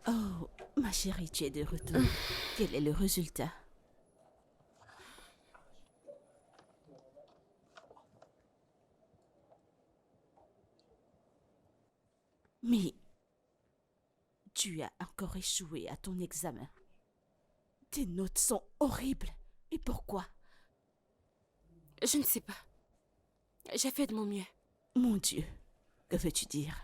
Oh, ma chérie, tu es de retour. Quel est le résultat? Mais tu as encore échoué à ton examen. Tes notes sont horribles. Et pourquoi? Je ne sais pas. J'ai fait de mon mieux. Mon Dieu, que veux-tu dire?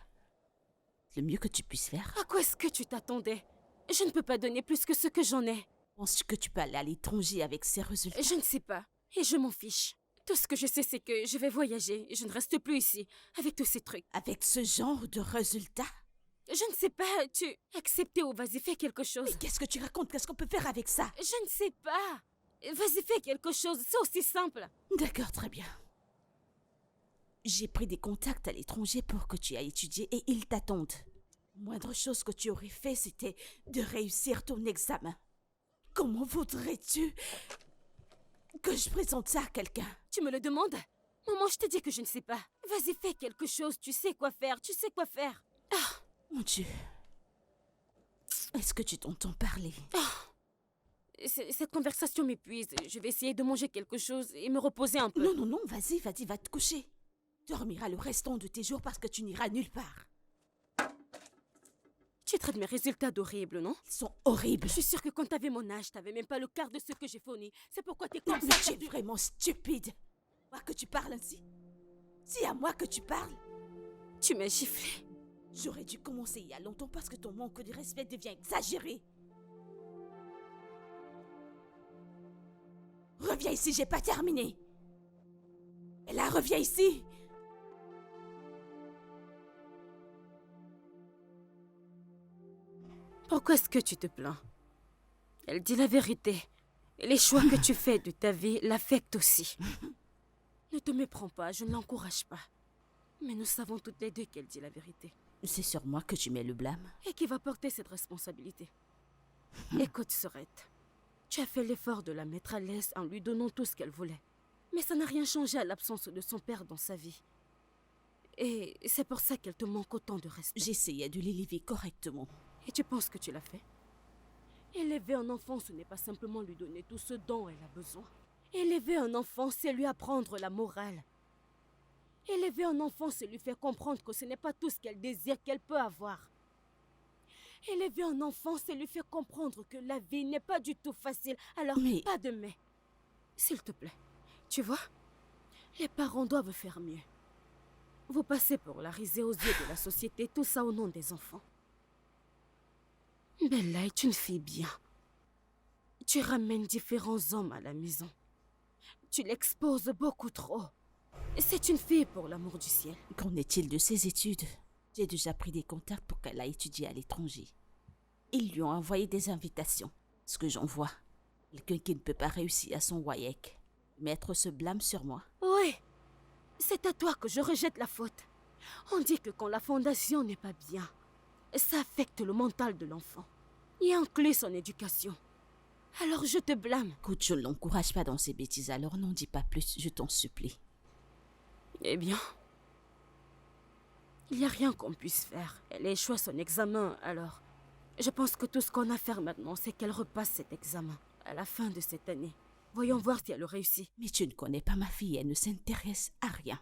Le mieux que tu puisses faire? À quoi est-ce que tu t'attendais? Je ne peux pas donner plus que ce que j'en ai. Penses-tu que tu peux aller à l'étranger avec ces résultats? Je ne sais pas. Et je m'en fiche. Tout ce que je sais, c'est que je vais voyager. Je ne reste plus ici, avec tous ces trucs. Avec ce genre de résultats? Je ne sais pas. Tu... Accepter ou vas-y, fais quelque chose. Mais qu'est-ce que tu racontes? Qu'est-ce qu'on peut faire avec ça? Je ne sais pas. Vas-y, fais quelque chose. C'est aussi simple. D'accord, très bien. J'ai pris des contacts à l'étranger pour que tu ailles étudier et ils t'attendent. Moindre chose que tu aurais fait, c'était de réussir ton examen. Comment voudrais-tu que je présente ça à quelqu'un? Tu me le demandes? Maman, je te dis que je ne sais pas. Vas-y, fais quelque chose. Tu sais quoi faire. Tu sais quoi faire. Mon Dieu. Est-ce que tu t'entends parler? Cette conversation m'épuise. Je vais essayer de manger quelque chose et me reposer un peu. Non, non, non, vas-y, va te coucher. Tu dormiras le restant de tes jours parce que tu n'iras nulle part. Tu traites mes résultats d'horribles, non? Ils sont horribles. Je suis sûre que quand t'avais mon âge, t'avais même pas le quart de ce que j'ai fourni. C'est pourquoi t'es comme Mais ça. tu es vraiment stupide. Moi que tu parles ainsi. C'est à moi que tu parles. Tu m'as giflé. J'aurais dû commencer il y a longtemps parce que ton manque de respect devient exagéré. Reviens ici, j'ai pas terminé. Et là, reviens ici. Pourquoi est-ce que tu te plains? Elle dit la vérité. Et les choix que tu fais de ta vie l'affectent aussi. Ne te méprends pas, je ne l'encourage pas. Mais nous savons toutes les deux qu'elle dit la vérité. C'est sur moi que tu mets le blâme. Et qui va porter cette responsabilité? Écoute, Sorette. Tu as fait l'effort de la mettre à l'aise en lui donnant tout ce qu'elle voulait. Mais ça n'a rien changé à l'absence de son père dans sa vie. Et c'est pour ça qu'elle te manque autant de respect. J'essayais de l'élever correctement. Et tu penses que tu l'as fait? Élever un enfant, ce n'est pas simplement lui donner tout ce dont elle a besoin. Élever un enfant, c'est lui apprendre la morale. Élever un enfant, c'est lui faire comprendre que ce n'est pas tout ce qu'elle désire qu'elle peut avoir. Élever un enfant, c'est lui faire comprendre que la vie n'est pas du tout facile. Alors, Mais- pas de mais. S'il te plaît. Tu vois, les parents doivent faire mieux. Vous passez pour la risée aux yeux de la société, tout ça au nom des enfants. Bella est une fille bien. Tu ramènes différents hommes à la maison. Tu l'exposes beaucoup trop. C'est une fille pour l'amour du ciel. Qu'en est-il de ses études? J'ai déjà pris des contacts pour qu'elle aille étudier à l'étranger. Ils lui ont envoyé des invitations. Ce que j'en vois, quelqu'un qui ne peut pas réussir à son WAEC. Mettre ce blâme sur moi. Oui, c'est à toi que je rejette la faute. On dit que quand la fondation n'est pas bien, ça affecte le mental de l'enfant et inclut son éducation. Alors je te blâme. Écoute, je ne l'encourage pas dans ses bêtises, alors n'en dis pas plus, je t'en supplie. Eh bien, il n'y a rien qu'on puisse faire. Elle a échoué son examen, alors je pense que tout ce qu'on a à faire maintenant, c'est qu'elle repasse cet examen à la fin de cette année. Voyons voir si elle réussit. Mais tu ne connais pas ma fille, elle ne s'intéresse à rien.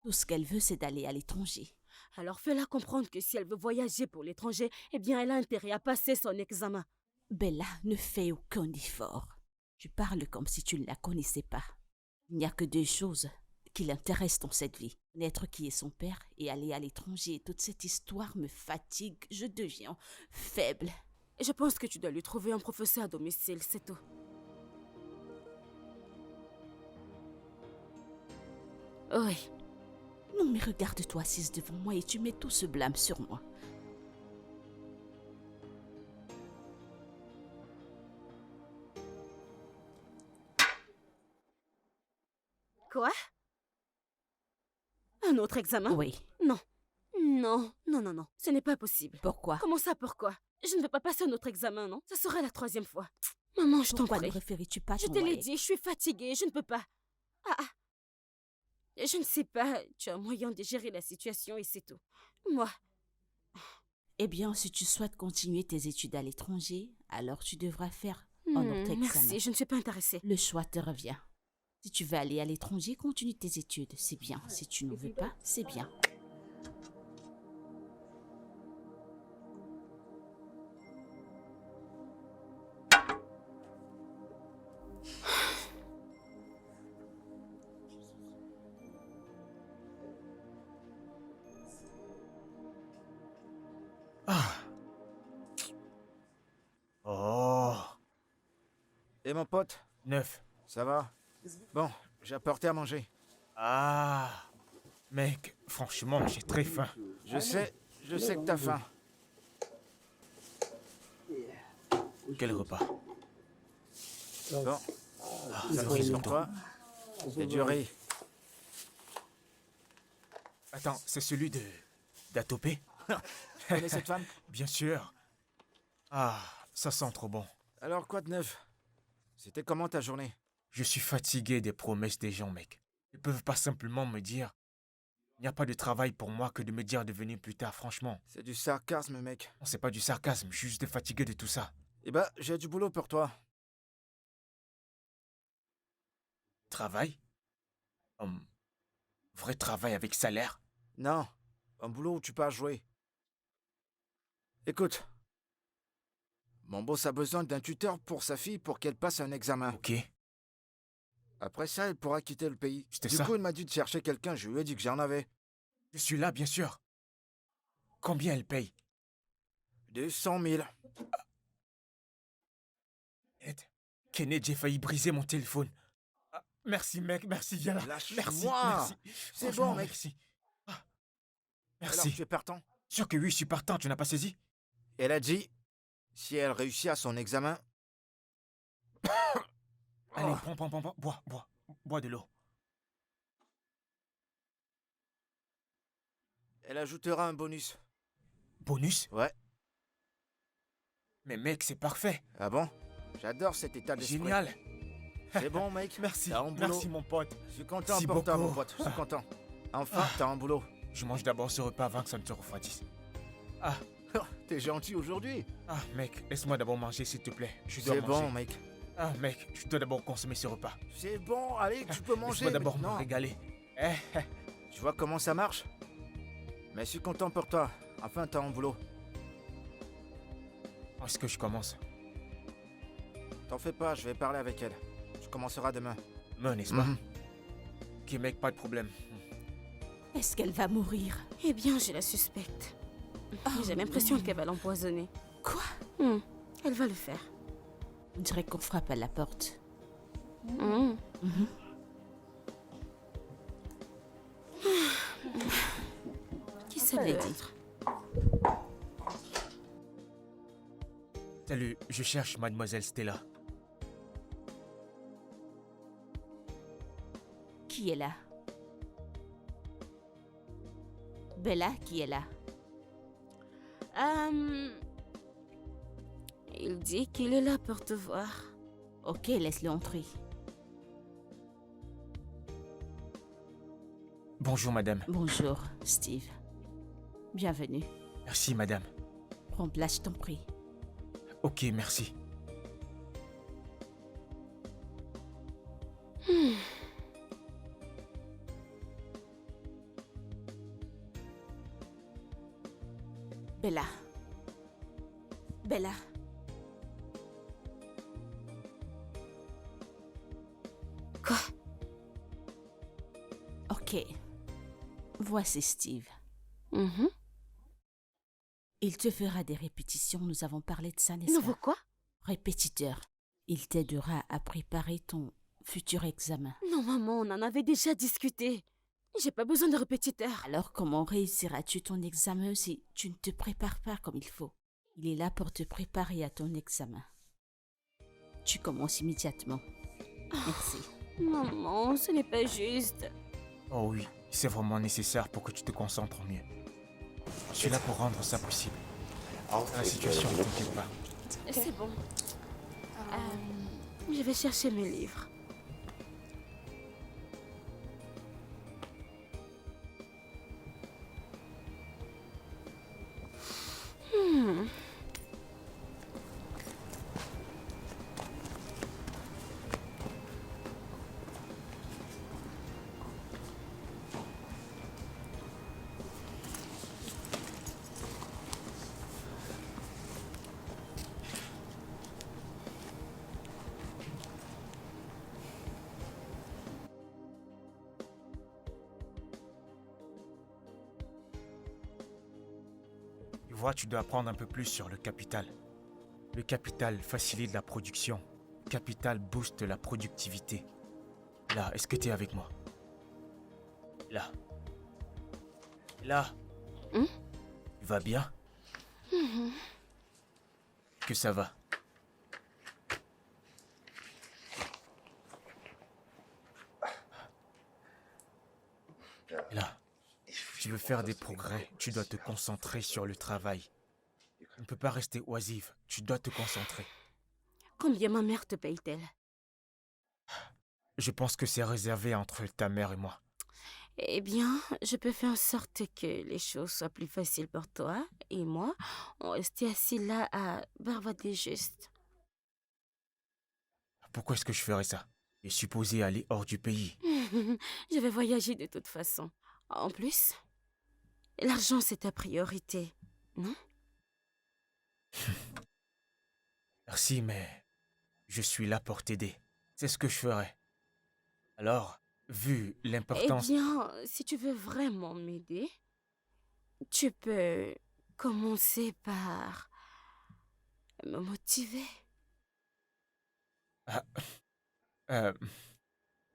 Tout ce qu'elle veut, c'est d'aller à l'étranger. Alors fais-la comprendre que si elle veut voyager pour l'étranger, eh bien elle a intérêt à passer son examen. Bella ne fait aucun effort. Tu parles comme si tu ne la connaissais pas. Il n'y a que deux choses qui l'intéressent dans cette vie. Connaître qui est son père et aller à l'étranger. Toute cette histoire me fatigue, je deviens faible. Je pense que tu dois lui trouver un professeur à domicile, c'est tout. Oui. Non mais regarde-toi assise devant moi et tu mets tout ce blâme sur moi. Quoi? Un autre examen? Oui. Non. Non, non, non, non. Ce n'est pas possible. Pourquoi? Comment ça, pourquoi? Je ne veux pas passer un autre examen, non? Ce sera la 3e fois. Maman, je t'en Pourquoi prie. ne référais-tu pas à Je ton te l'ai WAEC? dit, je suis fatiguée, je ne peux pas. Ah. Je ne sais pas, tu as moyen de gérer la situation et c'est tout. Moi, Eh bien, si tu souhaites continuer tes études à l'étranger, alors tu devras faire un autre examen. Merci, je ne suis pas intéressée. Le choix te revient. Si tu veux aller à l'étranger, continue tes études, c'est bien. Si tu ne veux pas, c'est bien. Ah. Oh. Et mon pote, 9. ça va? Bon, j'ai apporté à manger. Ah. Mec, franchement, j'ai très faim. Je sais que t'as faim. Quel repas? Bon, Ah, ça c'est pour toi. C'est du riz. Attends, c'est celui de... d'Atopé? Tu connais cette femme? Bien sûr. Ah, ça sent trop bon. Alors quoi de neuf? C'était comment ta journée? Je suis fatigué des promesses des gens, mec. Ils peuvent pas simplement me dire... Il n'y a pas de travail pour moi que de me dire de venir plus tard, franchement. C'est du sarcasme, mec. Non, c'est pas du sarcasme, je suis juste fatigué de tout ça. Eh ben, j'ai du boulot pour toi. Travail? Vrai travail avec salaire? Non, un boulot où tu peux jouer. Écoute, mon boss a besoin d'un tuteur pour sa fille pour qu'elle passe un examen. Ok. Après ça, elle pourra quitter le pays. C'était Du ça? coup, il m'a dit de chercher quelqu'un, je lui ai dit que j'en avais. Je suis là, bien sûr. Combien elle paye? 200 000. Ed, Kenneth, j'ai failli briser mon téléphone. Ah, merci, mec, merci, viens là. Lâche-moi. Merci, merci. C'est Franchement, bon, mec. Merci. Ah, Alors, merci. tu es partant? Sûr que oui, je suis partant, tu n'as pas saisi? Elle a dit, si elle réussit à son examen... Allez, Oh. prends, bois de l'eau. Elle ajoutera un bonus. Bonus? Ouais. Mais mec, c'est parfait. Ah bon? J'adore cet état d'esprit. Génial. C'est bon, mec. Merci, T'as un boulot. merci mon pote. Je suis content Merci pour toi, beaucoup. mon pote. Je suis content. Enfin, t'as un boulot. Je mange d'abord ce repas avant que ça ne te refroidisse. Ah, T'es gentil aujourd'hui. ah, mec, laisse-moi d'abord manger, s'il te plaît. Je dois C'est manger. bon, mec. Ah, mec, je dois d'abord consommer ce repas. C'est bon, allez, tu peux manger. Laisse-moi d'abord me maintenant. régaler. Tu vois comment ça marche? Mais je suis content pour toi. Enfin, t'as un boulot. Est-ce que je commence? T'en fais pas, je vais parler avec elle. Tu commenceras demain. Non, n'est-ce pas? Mhm. Ok, mec, pas de problème. Est-ce qu'elle va mourir? Eh bien, je la suspecte. J'ai l'impression qu'elle va l'empoisonner. Quoi? Elle va le faire. On dirait qu'on frappe à la porte. Qui ça Allez, peut dis. être? Salut, je cherche mademoiselle Stella. Qui est là? Bella, qui est là? Il dit qu'il est là pour te voir. Ok, laisse-le entrer. Bonjour, madame. Bonjour, Steve. Bienvenue. Merci, madame. Prends place, je t'en prie. Ok, merci. Bella. Bella. Quoi? Ok. Voici Steve. Mhm. Il te fera des répétitions, nous avons parlé de ça, n'est-ce Nouveau pas? quoi? Répétiteur. Il t'aidera à préparer ton futur examen. Non, maman, on en avait déjà discuté. J'ai pas besoin de répétiteur. Alors comment réussiras-tu ton examen si tu ne te prépares pas comme il faut? Il est là pour te préparer à ton examen. Tu commences immédiatement. Merci. Maman, ce n'est pas juste. Oh oui, c'est vraiment nécessaire pour que tu te concentres mieux. Je suis là pour rendre ça possible. La situation, ne t'inquiète pas. C'est bon. Je vais chercher mes livres. Tu vois, tu dois apprendre un peu plus sur le capital. Le capital facilite la production. Le capital booste la productivité. Là, est-ce que tu es avec moi? Là. Là. Hmm? Tu vas bien? Que ça va? Là. Tu veux faire des progrès, tu dois te concentrer sur le travail. Tu ne peux pas rester oisive, tu dois te concentrer. Combien ma mère te paye-t-elle? Je pense que c'est réservé entre ta mère et moi. Eh bien, je peux faire en sorte que les choses soient plus faciles pour toi et moi. On restait assis là à barbader juste. Pourquoi est-ce que je ferais ça? Je suis supposé aller hors du pays. Je vais voyager de toute façon. En plus, l'argent c'est ta priorité, non? Merci, mais je suis là pour t'aider. C'est ce que je ferais. Alors, vu Eh l'importance... bien, si tu veux vraiment m'aider, tu peux commencer par me motiver. Ah, euh,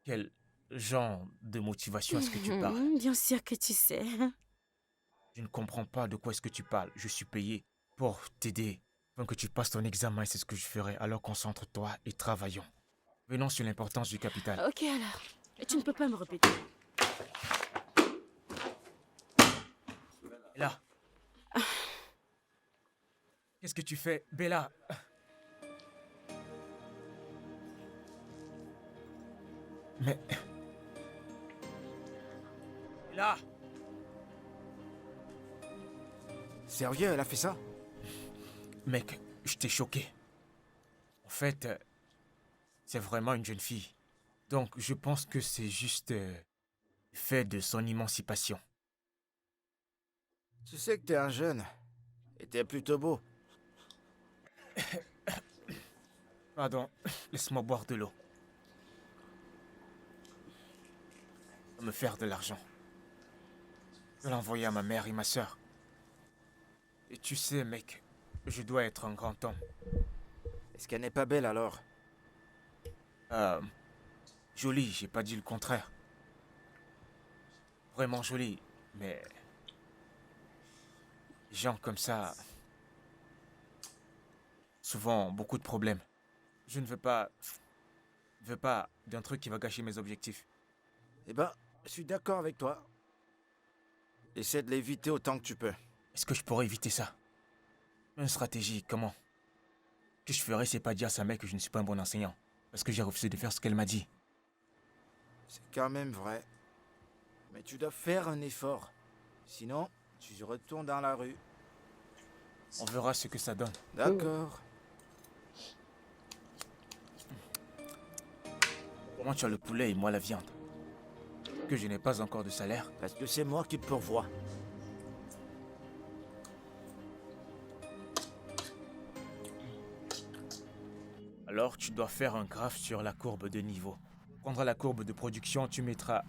quel genre de motivation est-ce que tu parles? Bien sûr que tu sais. Je ne comprends pas de quoi est-ce que tu parles. Je suis payé pour t'aider. Afin que tu passes ton examen, c'est ce que je ferai. Alors concentre-toi et travaillons. Venons sur l'importance du capital. Ok alors, tu ne peux pas me répéter. Là. Qu'est-ce que tu fais, Bella? Mais... Là. Sérieux, elle a fait ça? Mec, je t'ai choqué. En fait, c'est vraiment une jeune fille. Donc, je pense que c'est juste fait de son émancipation. Tu sais que t'es un jeune. Et t'es plutôt beau. Pardon, laisse-moi boire de l'eau. Pour me faire de l'argent. Je vais l'envoyer à ma mère et ma sœur. Et tu sais, mec, je dois être un grand homme. Est-ce qu'elle n'est pas belle alors? Jolie, j'ai pas dit le contraire. Vraiment jolie, mais... Les gens comme ça... Souvent ont beaucoup de problèmes. Je ne veux pas... Je veux pas d'un truc qui va gâcher mes objectifs. Eh ben, je suis d'accord avec toi. Essaie de l'éviter autant que tu peux. Est-ce que je pourrais éviter ça? Une stratégie, comment? Ce que je ferais, c'est pas dire à sa mère que je ne suis pas un bon enseignant. Parce que j'ai refusé de faire ce qu'elle m'a dit. C'est quand même vrai. Mais tu dois faire un effort. Sinon, tu retournes dans la rue. On verra ce que ça donne. D'accord. Moi, tu as le poulet et moi la viande. Que je n'ai pas encore de salaire. Parce que c'est moi qui te pourvois. Alors, tu dois faire un graphe sur la courbe de niveau. Tu prendras la courbe de production, tu mettras...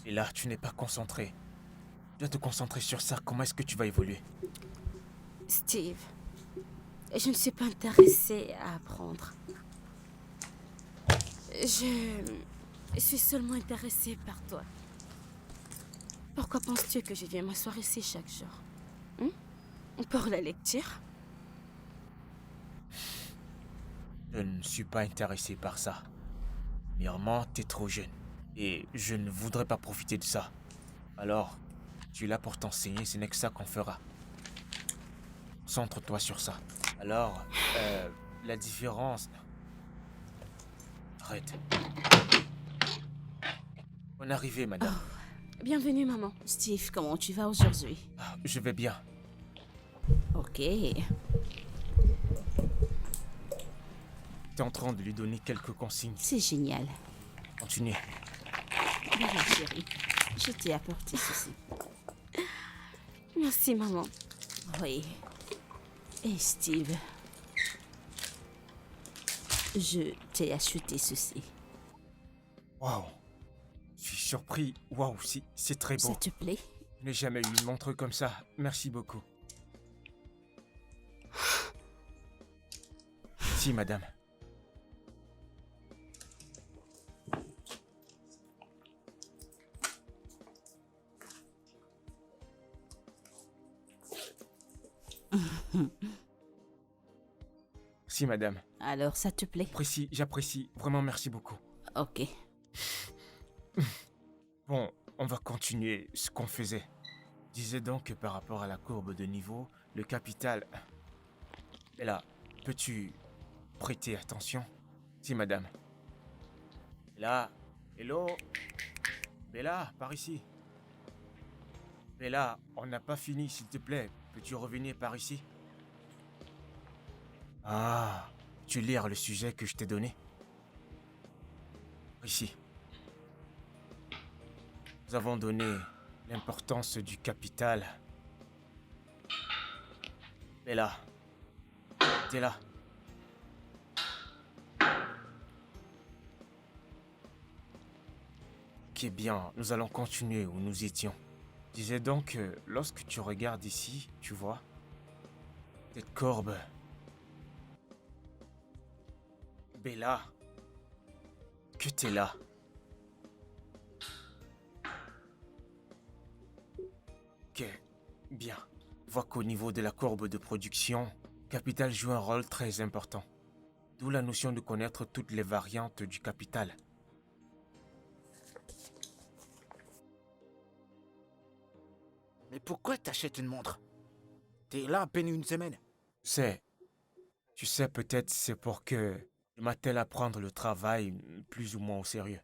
Et là, tu n'es pas concentré. Tu dois te concentrer sur ça. Comment est-ce que tu vas évoluer? Steve, je ne suis pas intéressée à apprendre. Je suis seulement intéressée par toi. Pourquoi penses-tu que je viens m'asseoir ici chaque jour? Pour la lecture? Je ne suis pas intéressé par ça. Premièrement, t'es trop jeune. Et je ne voudrais pas profiter de ça. Alors, tu es là pour t'enseigner, ce n'est que ça qu'on fera. Concentre-toi sur ça. Alors, la différence... Arrête. Bonne arrivée, madame. Bienvenue, maman. Steve, comment tu vas aujourd'hui? Ah, je vais bien. Ok. T'es en train de lui donner quelques consignes. C'est génial. Continuez. Voilà, chérie. Je t'ai apporté ceci. Merci, maman. Oui. Et Steve, je t'ai acheté ceci. Waouh. Je suis surpris. Waouh, c'est très beau. Ça te plaît? Je n'ai jamais eu une montre comme ça. Merci beaucoup. Si, madame. Si, madame. Alors, ça te plaît? J'apprécie. Vraiment, merci beaucoup. Ok. Bon, on va continuer ce qu'on faisait. Disais donc que par rapport à la courbe de niveau, le capital... Et là, peux-tu prêter attention? Si, madame. Là, hello? Bella, par ici. Bella, on n'a pas fini, s'il te plaît. Peux-tu revenir par ici? Ah, tu lire le sujet que je t'ai donné? Ici. Nous avons donné l'importance du capital. Bella, t'es là. Ok, bien, nous allons continuer où nous étions. Disais donc que lorsque tu regardes ici, tu vois, cette courbe. Bella, que t'es là. Ok, bien. Vois qu'au niveau de la courbe de production, capital joue un rôle très important. D'où la notion de connaître toutes les variantes du capital. Mais pourquoi t'achètes une montre? T'es là à peine une semaine. Tu sais, peut-être c'est pour que je m'attelle à prendre le travail plus ou moins au sérieux.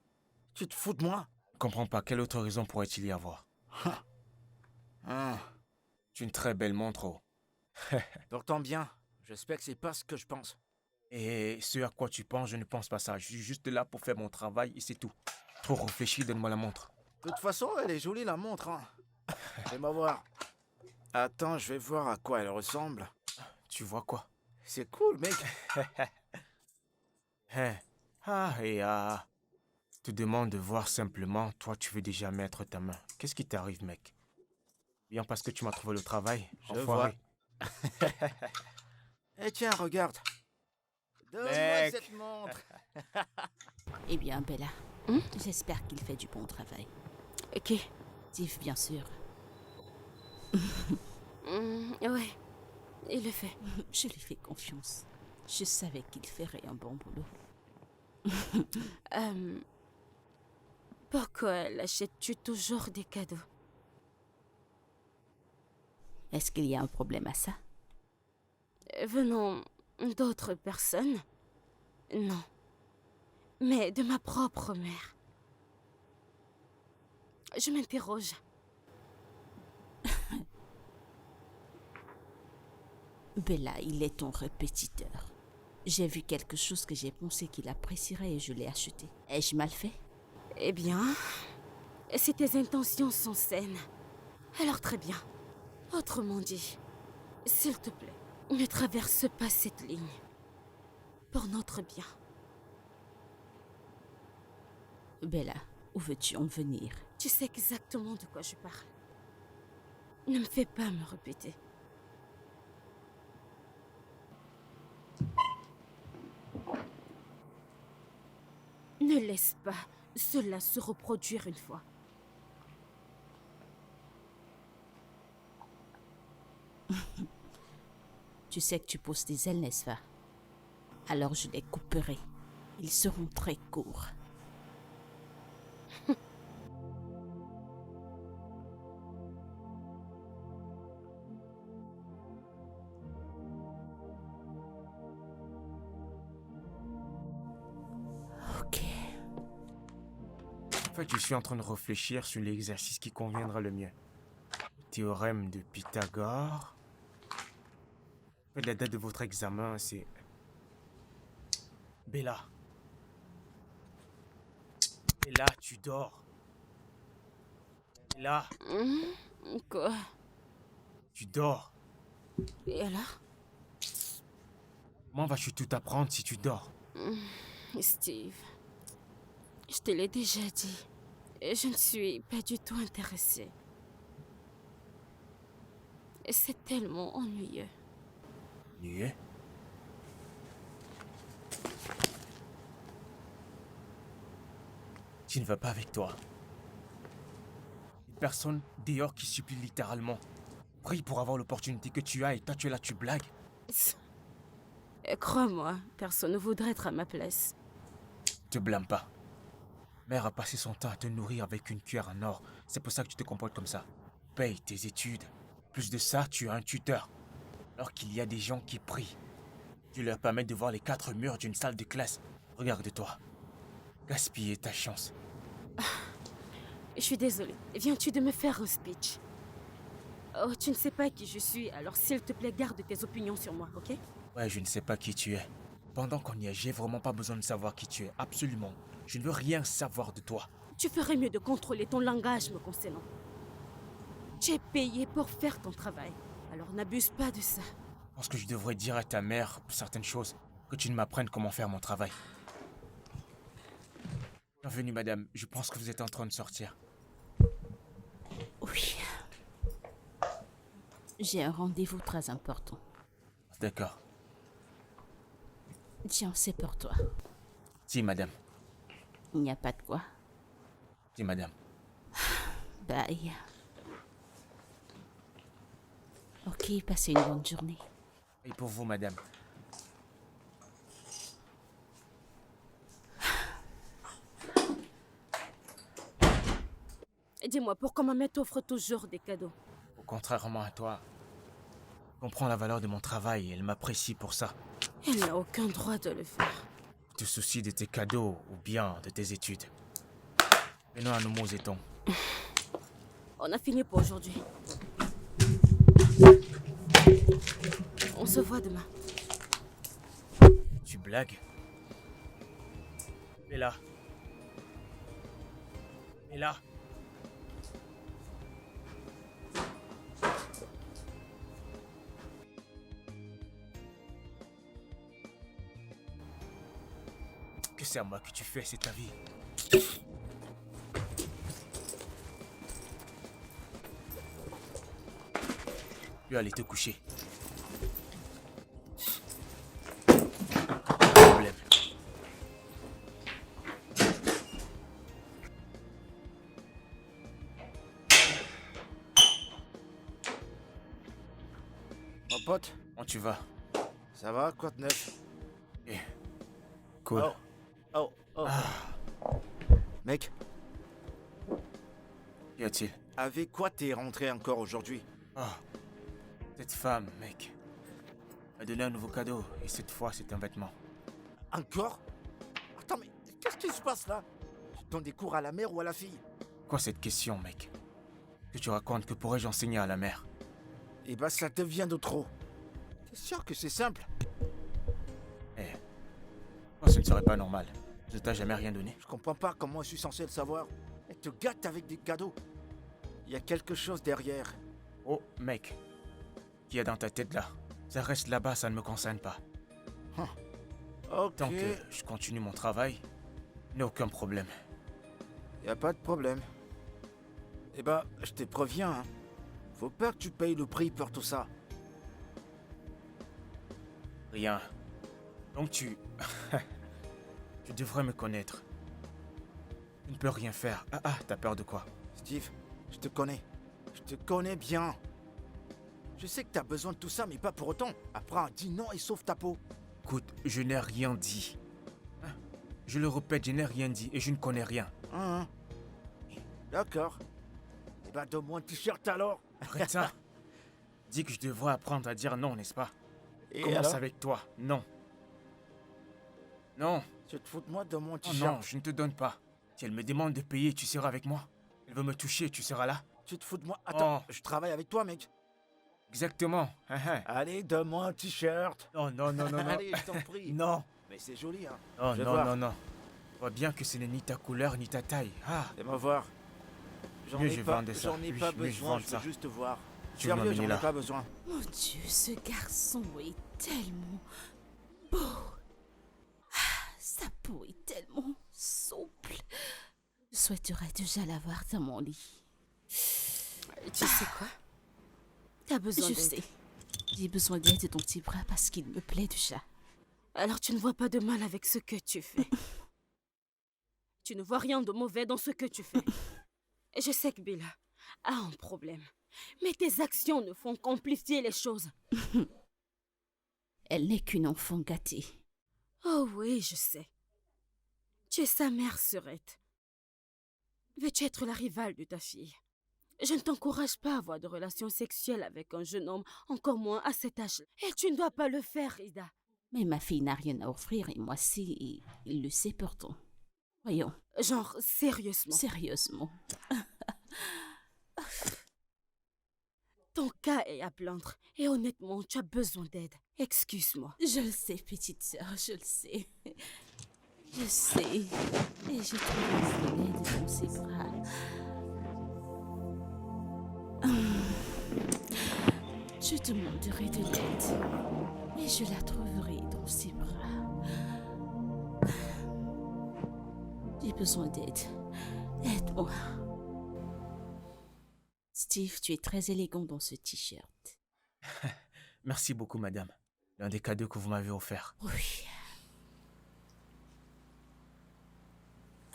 Tu te fous de moi? Je comprends pas, quelle autre raison pourrait-il y avoir? Ah, C'est une très belle montre, oh. pourtant bien. J'espère que c'est pas ce que je pense. Et ce à quoi tu penses, je ne pense pas ça. Je suis juste là pour faire mon travail et c'est tout. Trop réfléchi, donne-moi la montre. De toute façon, elle est jolie la montre, hein. Fais-moi voir. Attends, je vais voir à quoi elle ressemble. Tu vois quoi? C'est cool, mec. Hein? Te demande de voir simplement, toi tu veux déjà mettre ta main. Qu'est-ce qui t'arrive, mec? Bien parce que tu m'as trouvé le travail, Je enfoiré. Eh tiens, regarde. Donne-moi Mec. cette montre. Eh bien, Bella, j'espère qu'il fait du bon travail. Ok. Steve, bien sûr. Ouais, il le fait. Je lui fais confiance. Je savais qu'il ferait un bon boulot. Pourquoi l'achètes-tu toujours des cadeaux? Est-ce qu'il y a un problème à ça? Venant d'autres personnes? Non. Mais de ma propre mère. Je m'interroge. Bella, il est ton répétiteur. J'ai vu quelque chose que j'ai pensé qu'il apprécierait et je l'ai acheté. Ai-je mal fait? Eh bien, si tes intentions sont saines, alors très bien. Autrement dit, s'il te plaît, ne traverse pas cette ligne. Pour notre bien. Bella, où veux-tu en venir? Tu sais exactement de quoi je parle. Ne me fais pas me répéter. Ne laisse pas cela se reproduire une fois. Tu sais que tu poses des ailes, n'est-ce pas? Alors je les couperai. Ils seront très courts. Ok. En fait, je suis en train de réfléchir sur l'exercice qui conviendra le mieux. Théorème de Pythagore. En fait, la date de votre examen, c'est... Bella. Bella, tu dors. Bella, Quoi? tu dors. Et alors? Comment vas-tu tout apprendre si tu dors? Steve, je te l'ai déjà dit. Je ne suis pas du tout intéressée. C'est tellement ennuyeux. Nuée? qui ne va pas avec toi. Une personne dehors qui supplie littéralement. Prie pour avoir l'opportunité que tu as et toi tu es là, tu blagues. Crois-moi, personne ne voudrait être à ma place. Te blâme pas. Mère a passé son temps à te nourrir avec une cuillère en or. C'est pour ça que tu te comportes comme ça. Paye tes études. Plus de ça, tu as un tuteur. Alors qu'il y a des gens qui prient. Tu leur permets de voir les 4 murs d'une salle de classe. Regarde-toi. Gaspiller ta chance. Je suis désolée. Viens-tu de me faire un speech? Oh, tu ne sais pas qui je suis, alors s'il te plaît, garde tes opinions sur moi, ok? Ouais, je ne sais pas qui tu es. Pendant qu'on y est, j'ai vraiment pas besoin de savoir qui tu es. Absolument. Je ne veux rien savoir de toi. Tu ferais mieux de contrôler ton langage me concernant. Tu es payé pour faire ton travail, alors n'abuse pas de ça. Je pense que je devrais dire à ta mère certaines choses. Que tu ne m'apprennes comment faire mon travail. Bienvenue, madame. Je pense que vous êtes en train de sortir. Oui. J'ai un rendez-vous très important. D'accord. Tiens, c'est pour toi. Si, madame. Il n'y a pas de quoi. Si, madame. Bye. Ok, passez une bonne journée. Et pour vous, madame. Dis-moi, pourquoi ma mère t'offre toujours des cadeaux? Contrairement à toi, je comprends la valeur de mon travail et elle m'apprécie pour ça. Elle n'a aucun droit de le faire. Tu te soucies de tes cadeaux ou bien de tes études. Venons à nos mots étons. On a fini pour aujourd'hui. On se voit demain. Tu blagues? Et là. Et là. Que c'est à moi que tu fais, c'est ta vie. Tu vas aller te coucher. Problème. Mon pote, Où tu vas? ça va? Quoi de neuf? Eh, cool. Oh. Mec, Qu'y a-t-il? avec quoi t'es rentré encore aujourd'hui? Ah, cette femme, mec, m'a donné un nouveau cadeau et cette fois c'est un vêtement. Encore? Attends, mais qu'est-ce qui se passe là? Tu donnes des cours à la mère ou à la fille? Quoi cette question, mec? Que tu racontes, que pourrais-je enseigner à la mère? Eh ben, ça devient de trop. T'es sûr que c'est simple? Eh, moi ce ne serait pas normal. Je t'ai jamais rien donné. Je comprends pas comment je suis censé le savoir. Elle te gâte avec des cadeaux. Il y a quelque chose derrière. Oh, mec, qu'il y a dans ta tête là? Ça reste là-bas, ça ne me concerne pas. Ok. Tant que je continue mon travail, il n'y a aucun problème. Y a pas de problème. Eh ben, je te préviens, hein. Faut pas que tu payes le prix pour tout ça. Rien. Donc tu... tu devrais me connaître. Tu ne peux rien faire. Ah, t'as peur de quoi? Steve, je te connais. Je te connais bien. Je sais que t'as besoin de tout ça, mais pas pour autant. Après, dis non et sauve ta peau. Écoute, je n'ai rien dit. Hein? Je le répète, je n'ai rien dit et je ne connais rien. Hein? D'accord. Eh ben, donne-moi un t-shirt alors. Arrête ça. Dis que je devrais apprendre à dire non, n'est-ce pas? Et Commence alors? avec toi. Non. Non. Tu te fous de moi, donne-moi un Oh t-shirt. non, je ne te donne pas. Si elle me demande de payer, tu seras avec moi. Elle veut me toucher, tu seras là. Tu te fous de moi. Attends, Oh. je travaille avec toi, mec. Exactement. Allez, donne-moi un t-shirt. Non, non, non, non, non. Allez, je t'en prie. Non. Mais c'est joli, hein. Oh Je vais non, voir. non, non. Je vois bien que ce n'est ni ta couleur ni ta taille. Ah, Fais-moi voir. J'en Mieux ai je pas, vendais ça. j'en ai Oui, pas mieux je besoin, vends je veux ça. juste te voir. Tu veux Sérieux, m'amener j'en ai là? pas besoin. Mon Dieu, ce garçon est tellement beau. Sa peau est tellement souple. Je souhaiterais déjà l'avoir dans mon lit. Tu sais quoi? T'as besoin Je d'aide. sais. J'ai besoin d'aide de ton petit bras parce qu'il me plaît déjà. Alors tu ne vois pas de mal avec ce que tu fais. Tu ne vois rien de mauvais dans ce que tu fais. Et je sais que Bella a un problème. Mais tes actions ne font qu'amplifier les choses. Elle n'est qu'une enfant gâtée. Oh oui, je sais. Tu es sa mère, Serette. Veux-tu être la rivale de ta fille? Je ne t'encourage pas à avoir de relations sexuelles avec un jeune homme, encore moins à cet âge. Et tu ne dois pas le faire, Ida. Mais ma fille n'a rien à offrir et moi si, et il le sait pourtant. Voyons, Genre, sérieusement. sérieusement. Ton cas est à plaindre. Et honnêtement, tu as besoin d'aide. Excuse-moi. Je le sais, petite sœur, je le sais. Je sais. Et j'ai trouvé l'aide dans ses bras. Je demanderai de l'aide. Et je la trouverai dans ses bras. J'ai besoin d'aide. Aide-moi. Steve, tu es très élégant dans ce t-shirt. Merci beaucoup, madame. L'un des cadeaux que vous m'avez offert. Oui.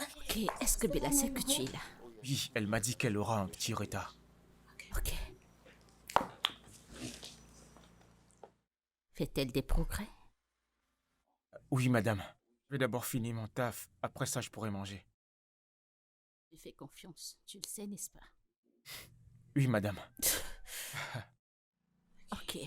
Ok, est-ce que Bella sait que tu es là? Oui, elle m'a dit qu'elle aura un petit retard. Ok. Fait-elle des progrès? Oui, madame. Je vais d'abord finir mon taf. Après ça, je pourrai manger. Je fais confiance, tu le sais, n'est-ce pas? Oui, madame. Ok.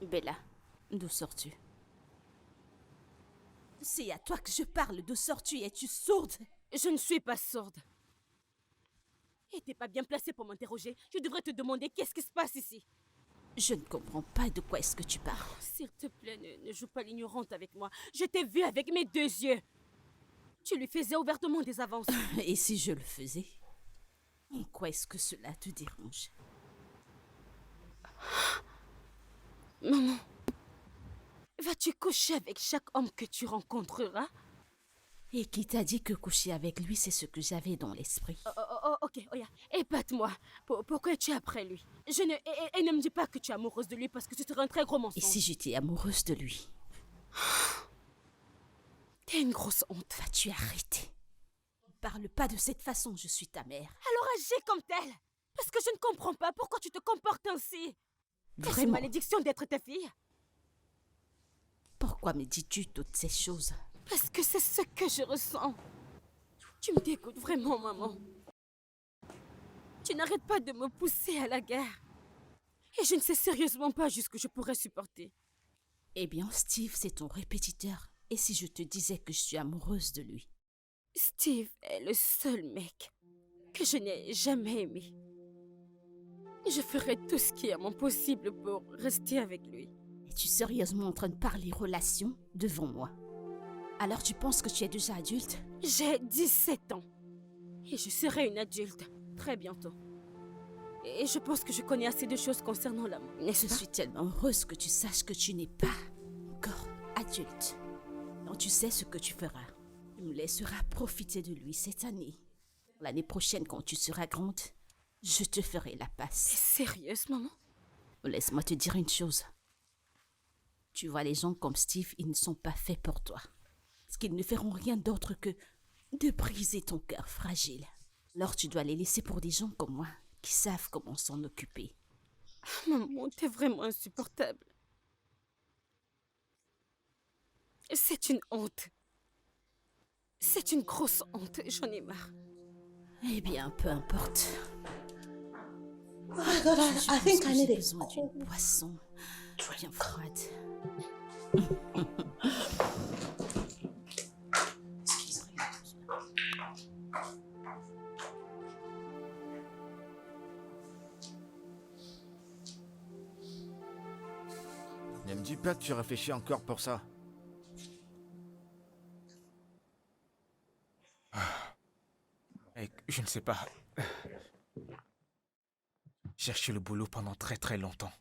Bella, d'où sors-tu? C'est à toi que je parle, d'où sors-tu? Es-tu sourde? Je ne suis pas sourde. Et t'es pas bien placé pour m'interroger. Je devrais te demander qu'est-ce qui se passe ici. Je ne comprends pas de quoi est-ce que tu parles. S'il te plaît, ne joue pas l'ignorante avec moi. Je t'ai vu avec mes 2 yeux. Tu lui faisais ouvertement des avances. Et si je le faisais? En quoi est-ce que cela te dérange? Maman, vas-tu coucher avec chaque homme que tu rencontreras? Et qui t'a dit que coucher avec lui, c'est ce que j'avais dans l'esprit? Ok, Oya, épate-moi. Pourquoi tu es après lui? Et ne me dis pas que tu es amoureuse de lui parce que ce serait un très gros Et mensonge. si j'étais amoureuse de lui? T'es une grosse honte. Vas-tu arrêter? Ne parle pas de cette façon, je suis ta mère. Alors agis comme telle. Parce que je ne comprends pas pourquoi tu te comportes ainsi. Est-ce une Vraiment? malédiction d'être ta fille? Pourquoi me dis-tu toutes ces choses? Parce que c'est ce que je ressens. Tu me dégoûtes vraiment, maman. Tu n'arrêtes pas de me pousser à la guerre. Et je ne sais sérieusement pas jusqu'où je pourrais supporter. Eh bien, Steve, c'est ton répétiteur. Et si je te disais que je suis amoureuse de lui? Steve est le seul mec que je n'ai jamais aimé. Je ferai tout ce qui est à mon possible pour rester avec lui. Es-tu sérieusement en train de parler relation devant moi? Alors tu penses que tu es déjà adulte? J'ai 17 ans. Et je serai une adulte très bientôt. Et je pense que je connais assez de choses concernant l'amour, Je n'est-ce pas? suis tellement heureuse que tu saches que tu n'es pas encore adulte. Donc tu sais ce que tu feras. Tu me laisseras profiter de lui cette année. L'année prochaine, quand tu seras grande, je te ferai la T'es passe. sérieuse, maman? Laisse-moi te dire une chose. Tu vois, les gens comme Steve, ils ne sont pas faits pour toi. Parce qu'ils ne feront rien d'autre que de briser ton cœur fragile. Alors tu dois les laisser pour des gens comme moi, qui savent comment s'en occuper. Maman, t'es vraiment insupportable. C'est une honte. C'est une grosse honte, j'en ai marre. Eh bien, peu importe. Oh my god, Je I think pense que I j'ai need a besoin cold d'une boisson bien froide. Ne me dis pas que tu réfléchis encore pour ça. Je ne sais pas. J'ai cherché le boulot pendant très longtemps.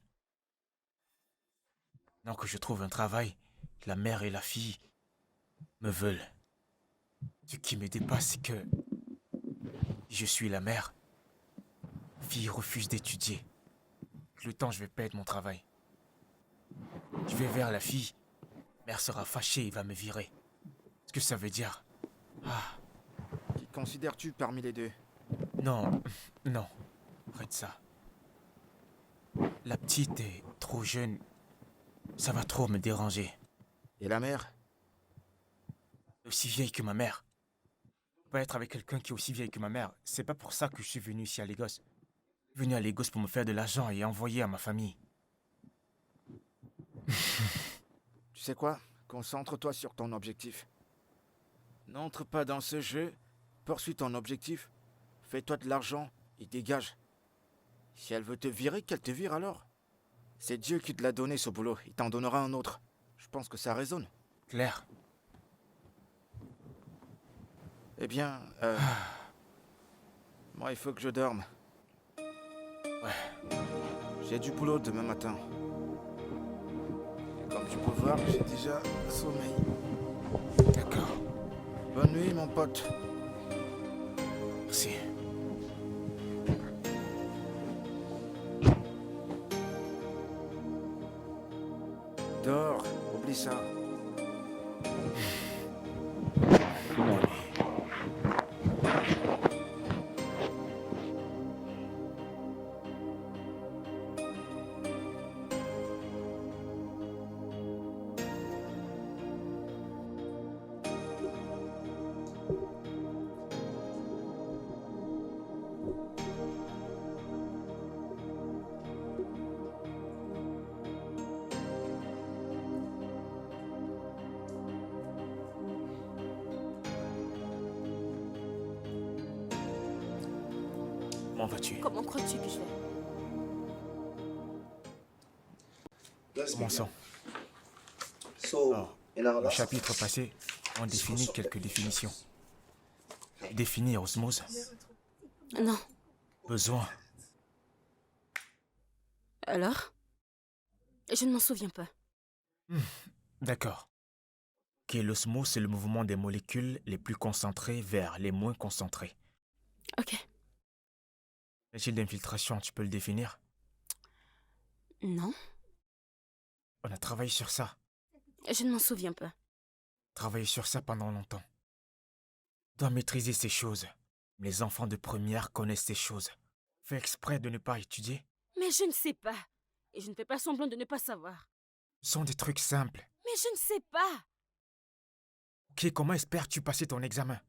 Maintenant que je trouve un travail, la mère et la fille me veulent. Ce qui me dépasse, c'est que je suis la mère. La fille refuse d'étudier. Avec le temps, je vais perdre mon travail. Je vais vers la fille. La mère sera fâchée et va me virer. Ce que ça veut dire? Qui considères-tu parmi les deux? Non, non. Arrête ça. La petite est trop jeune. Ça va trop me déranger. Et la mère? Aussi vieille que ma mère. Je peux pas être avec quelqu'un qui est aussi vieille que ma mère. C'est pas pour ça que je suis venu ici à Lagos. Je suis venu à Lagos pour me faire de l'argent et envoyer à ma famille. Tu sais quoi? Concentre-toi sur ton objectif. N'entre pas dans ce jeu. Poursuis ton objectif. Fais-toi de l'argent et dégage. Si elle veut te virer, qu'elle te vire alors. C'est Dieu qui te l'a donné ce boulot. Il t'en donnera un autre. Je pense que ça résonne. Claire, Eh bien, moi, il faut que je dorme. ouais. J'ai du boulot demain matin. Et comme tu peux voir, j'ai déjà sommeil. D'accord. Bonne nuit, mon pote. Merci. Dors, oublie ça. Comment vas-tu? Comment crois-tu que je vais? Commençons. So, Alors, in our au last chapitre passé, on définit quelques définitions. Définir osmose, Non. besoin, Alors? Je ne m'en souviens pas. d'accord. Ok, l'osmose, c'est le mouvement des molécules les plus concentrées vers les moins concentrées. Ok. L'agile d'infiltration, tu peux le définir? Non. On a travaillé sur ça. Je ne m'en souviens pas. Travaillé sur ça pendant longtemps. Tu dois maîtriser ces choses. Les enfants de première connaissent ces choses. Fais exprès de ne pas étudier. Mais je ne sais pas. Et je ne fais pas semblant de ne pas savoir. Ce sont des trucs simples. Mais je ne sais pas. Ok, comment espères-tu passer ton examen?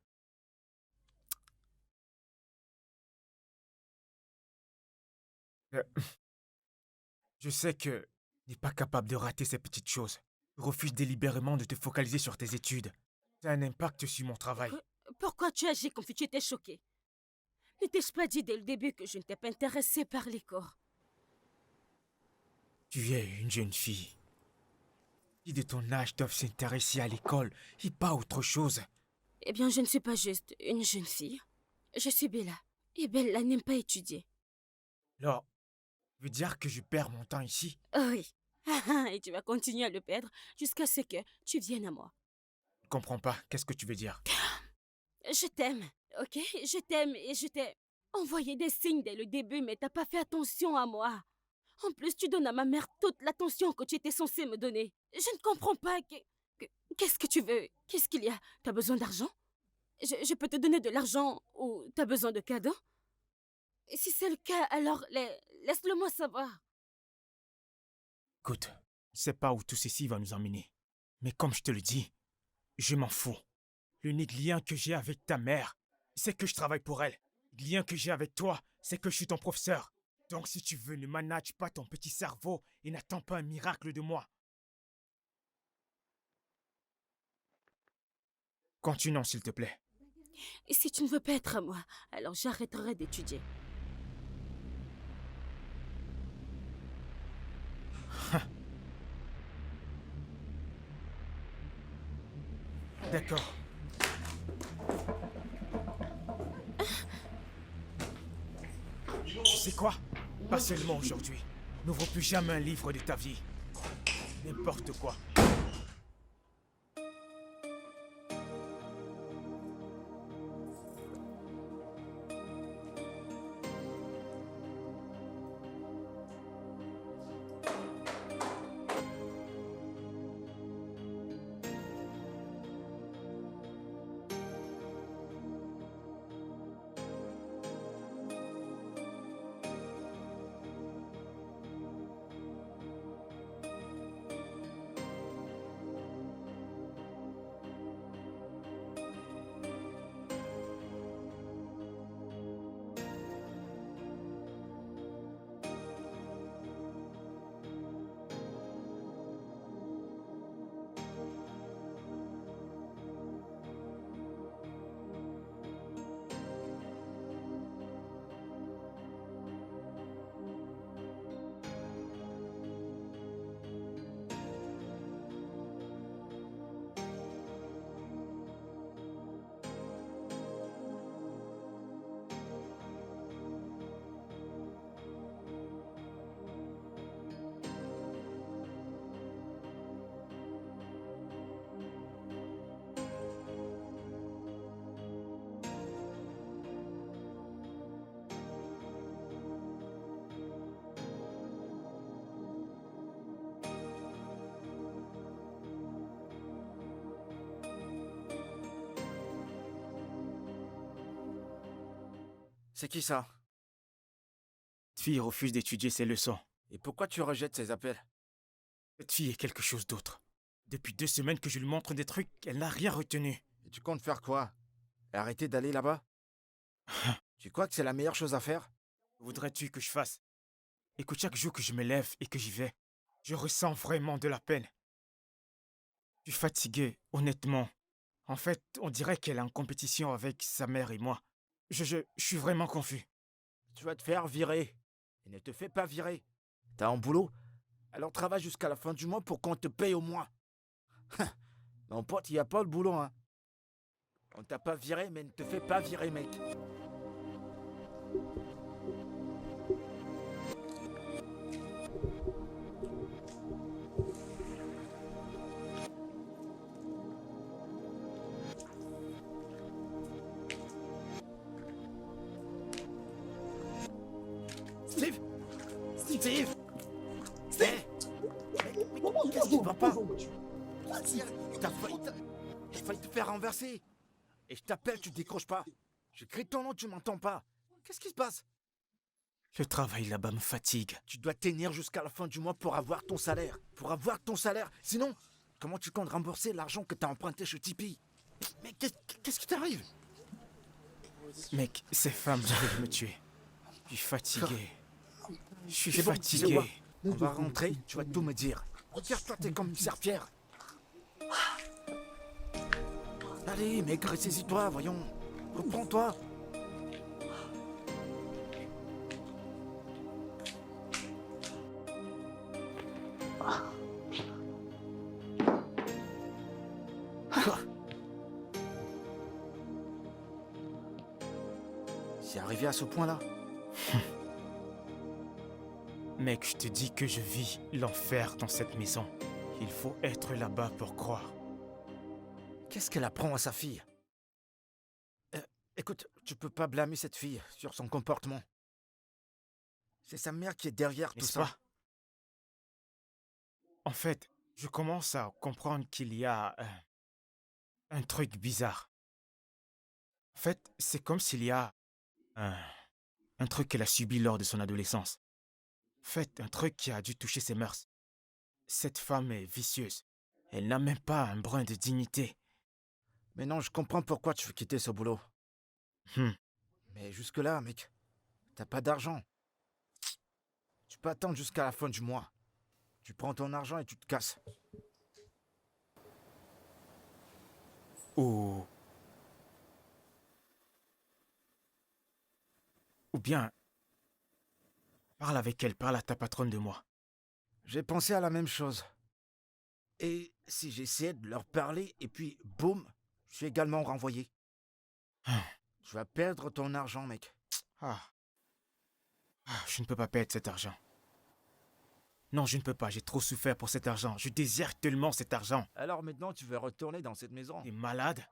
Je sais que tu n'es pas capable de rater ces petites choses. Tu refuses délibérément de te focaliser sur tes études. Ça a un impact sur mon travail. Pourquoi tu agis comme si tu étais choqué? Ne t'ai-je pas dit dès le début que je ne t'ai pas intéressée par les corps? Tu es une jeune fille. Qui de ton âge doivent s'intéresser à l'école et pas autre chose. Eh bien, je ne suis pas juste une jeune fille. Je suis Bella. Et Bella n'aime pas étudier. Alors, tu veux dire que je perds mon temps ici? Oh oui. Et tu vas continuer à le perdre jusqu'à ce que tu viennes à moi. Je comprends pas. Qu'est-ce que tu veux dire? Je t'aime, ok? Je t'aime et je t'ai envoyé des signes dès le début, mais t'as pas fait attention à moi. En plus, tu donnes à ma mère toute l'attention que tu étais censée me donner. Je ne comprends pas. Qu'est-ce que tu veux? Qu'est-ce qu'il y a? T'as besoin d'argent? Je peux te donner de l'argent ou t'as besoin de cadeaux? Et si c'est le cas, alors laisse-le-moi savoir. Écoute, je sais pas où tout ceci va nous emmener. Mais comme je te le dis, je m'en fous. L'unique lien que j'ai avec ta mère, c'est que je travaille pour elle. Le lien que j'ai avec toi, c'est que je suis ton professeur. Donc si tu veux, ne manage pas ton petit cerveau et n'attends pas un miracle de moi. Continuons, s'il te plaît. Et si tu ne veux pas être à moi, alors j'arrêterai d'étudier. D'accord. Tu sais quoi? Pas seulement aujourd'hui. N'ouvre plus jamais un livre de ta vie. N'importe quoi. C'est qui ça? Cette fille refuse d'étudier ses leçons. Et pourquoi tu rejettes ses appels? Cette fille est quelque chose d'autre. Depuis 2 semaines que je lui montre des trucs, elle n'a rien retenu. Et tu comptes faire quoi? Arrêter d'aller là-bas? Tu crois que c'est la meilleure chose à faire? Voudrais-tu que je fasse? Écoute, chaque jour que je me lève et que j'y vais, je ressens vraiment de la peine. Je suis fatigué, honnêtement. En fait, on dirait qu'elle est en compétition avec sa mère et moi. Je suis vraiment confus. Tu vas te faire virer. Et ne te fais pas virer. T'as un boulot? Alors travaille jusqu'à la fin du mois pour qu'on te paye au moins. Mon pote, il n'y a pas le boulot, hein. On t'a pas viré, mais ne te fais pas virer, mec. Steve! Steve! Steve! Mais qu'est-ce qui va pas? J'ai failli te faire renverser. Et je t'appelle, tu décroches pas. Je crie ton nom, tu m'entends pas. Qu'est-ce qui se passe? Le travail là-bas me fatigue. Tu dois tenir jusqu'à la fin du mois pour avoir ton salaire. Pour avoir ton salaire. Sinon, comment tu comptes rembourser l'argent que t'as emprunté chez Tipeee? Mais qu'est-ce qui t'arrive? Mec, ces femmes veulent me tuer. Je suis fatigué. Je suis C'est bon, fatigué. tu sais quoi? On va rentrer, tu vas tout me dire. Regarde-toi, t'es comme une serpillère. Allez, mec, ressaisis-toi, voyons. Reprends-toi. C'est arrivé à ce point-là. Mec, je te dis que je vis l'enfer dans cette maison. Il faut être là-bas pour croire. Qu'est-ce qu'elle apprend à sa fille? Écoute, tu peux pas blâmer cette fille sur son comportement. C'est sa mère qui est derrière tout N'est-ce ça. pas? En fait, je commence à comprendre qu'il y a un truc bizarre. En fait, c'est comme s'il y a un, un truc qu'elle a subi lors de son adolescence. En fait, un truc qui a dû toucher ses mœurs. Cette femme est vicieuse. Elle n'a même pas un brin de dignité. Mais non, je comprends pourquoi tu veux quitter ce boulot. Hmm. Mais jusque-là, mec, t'as pas d'argent. Tu peux attendre jusqu'à la fin du mois. Tu prends ton argent et tu te casses. Ou... Ou bien... Parle avec elle, parle à ta patronne de moi. J'ai pensé à la même chose. Et si j'essayais de leur parler et puis, boum, je suis également renvoyé. Ah. Tu vas perdre ton argent, mec. Je ne peux pas perdre cet argent. Non, je ne peux pas, j'ai trop souffert pour cet argent. Je désire tellement cet argent. Alors maintenant, tu veux retourner dans cette maison? T'es malade?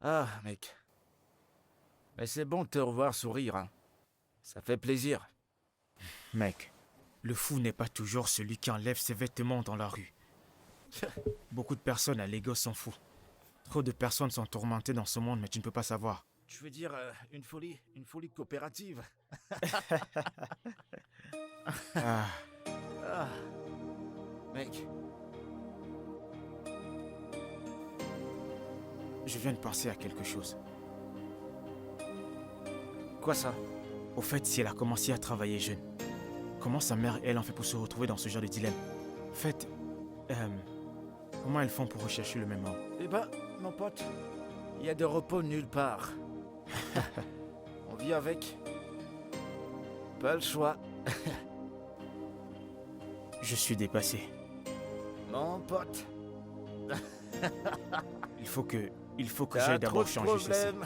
Ah, mec. Mais c'est bon de te revoir sourire, hein. Ça fait plaisir. Mec, le fou n'est pas toujours celui qui enlève ses vêtements dans la rue. Beaucoup de personnes à l'ego s'en foutent. Trop de personnes sont tourmentées dans ce monde, mais tu ne peux pas savoir. Tu veux dire une folie coopérative? Ah, Ah, mec, je viens de penser à quelque chose. quoi ça? Au fait, si elle a commencé à travailler jeune, comment sa mère, elle, en fait pour se retrouver dans ce genre de dilemme? En fait, comment elles font pour rechercher le même homme? Eh ben, mon pote, il y a de repos nulle part. On vit avec. Pas le choix. Je suis dépassé. Mon pote, Il faut que t'as j'aille trop d'abord de changer ceci. problèmes.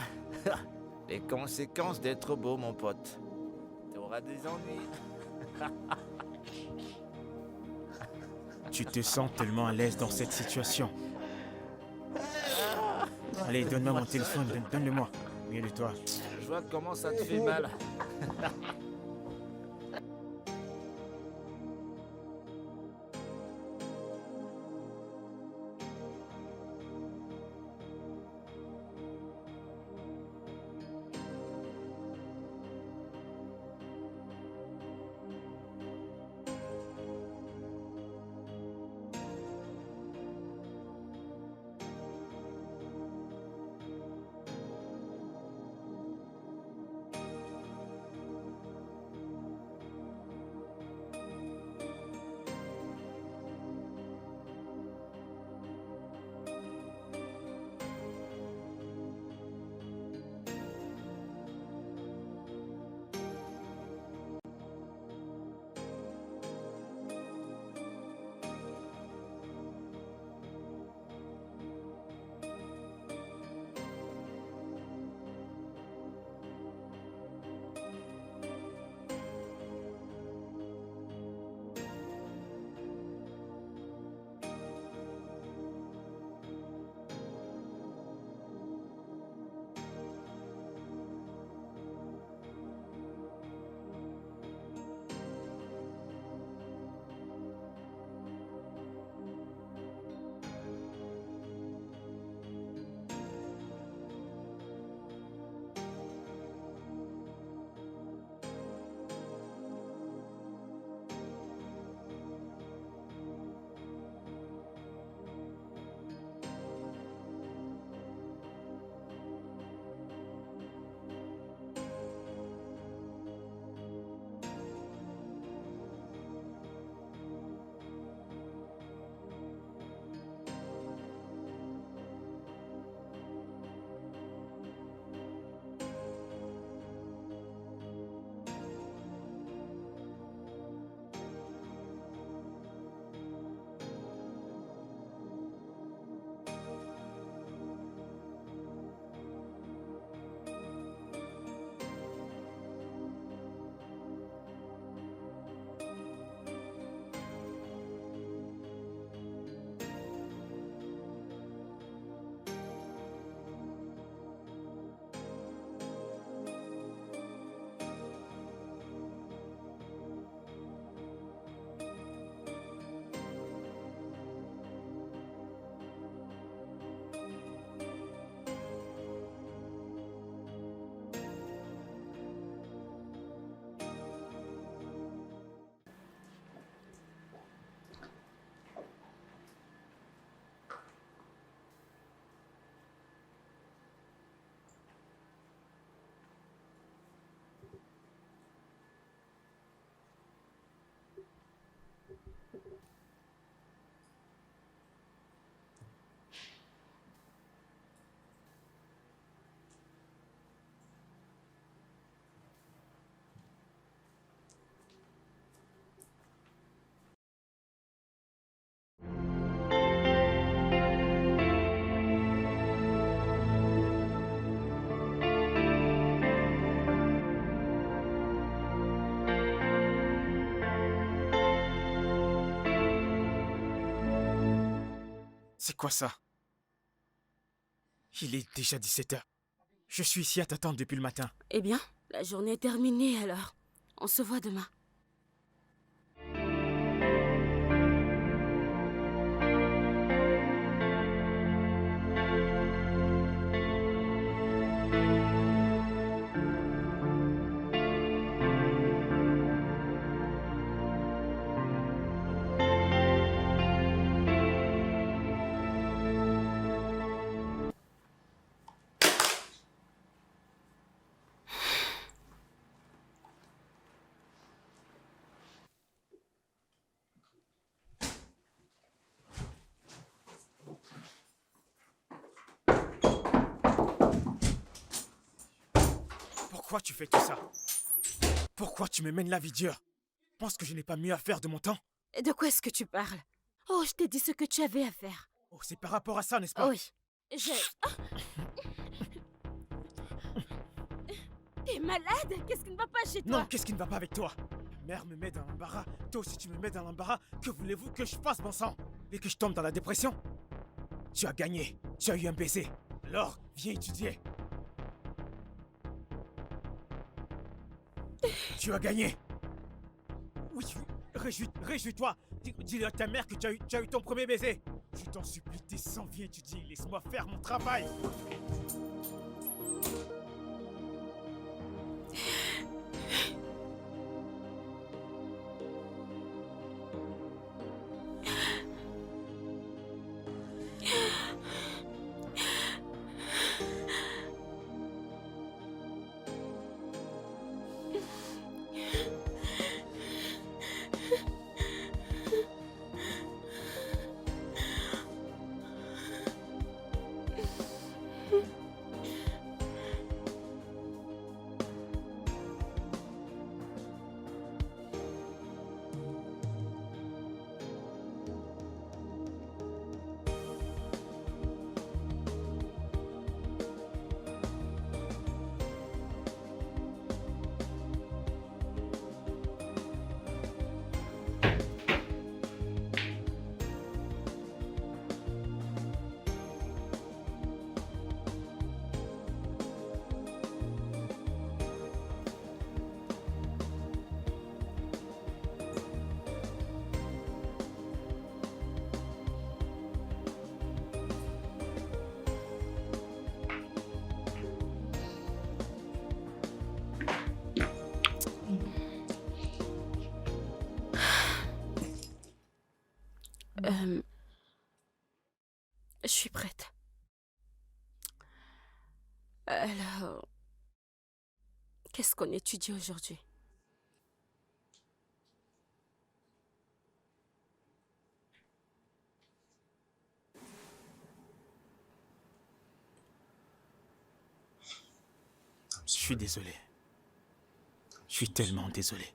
Les conséquences d'être beau, mon pote. T'auras des ennuis. Tu te sens tellement à l'aise dans cette situation. Allez, donne-moi mon téléphone, donne-le-moi. Mieux de toi. Je vois comment ça te fait mal. C'est quoi ça? Il est déjà 17h. Je suis ici à t'attendre depuis le matin. Eh bien, la journée est terminée alors. On se voit demain. Pourquoi tu fais tout ça? Pourquoi tu me mènes la vie dure? Penses que je n'ai pas mieux à faire de mon temps? Et de quoi est-ce que tu parles? Oh, je t'ai dit ce que tu avais à faire. Oh, c'est par rapport à ça, n'est-ce pas? Oui. T'es malade? Qu'est-ce qui ne va pas chez toi? Non, qu'est-ce qui ne va pas avec toi? Ma mère me met dans l'embarras, toi aussi tu me mets dans l'embarras. Que voulez-vous que je fasse, bon sang? Et que je tombe dans la dépression? Tu as gagné, tu as eu un baiser. Alors, viens étudier. Tu as gagné. Oui, réjouis-toi. Dis à ta mère que tu as eu ton premier baiser. Je t'en supplie, descends, viens étudier. Laisse-moi faire mon travail. Je suis prête. Alors, qu'est-ce qu'on étudie aujourd'hui? Je suis désolé. Je suis tellement désolé.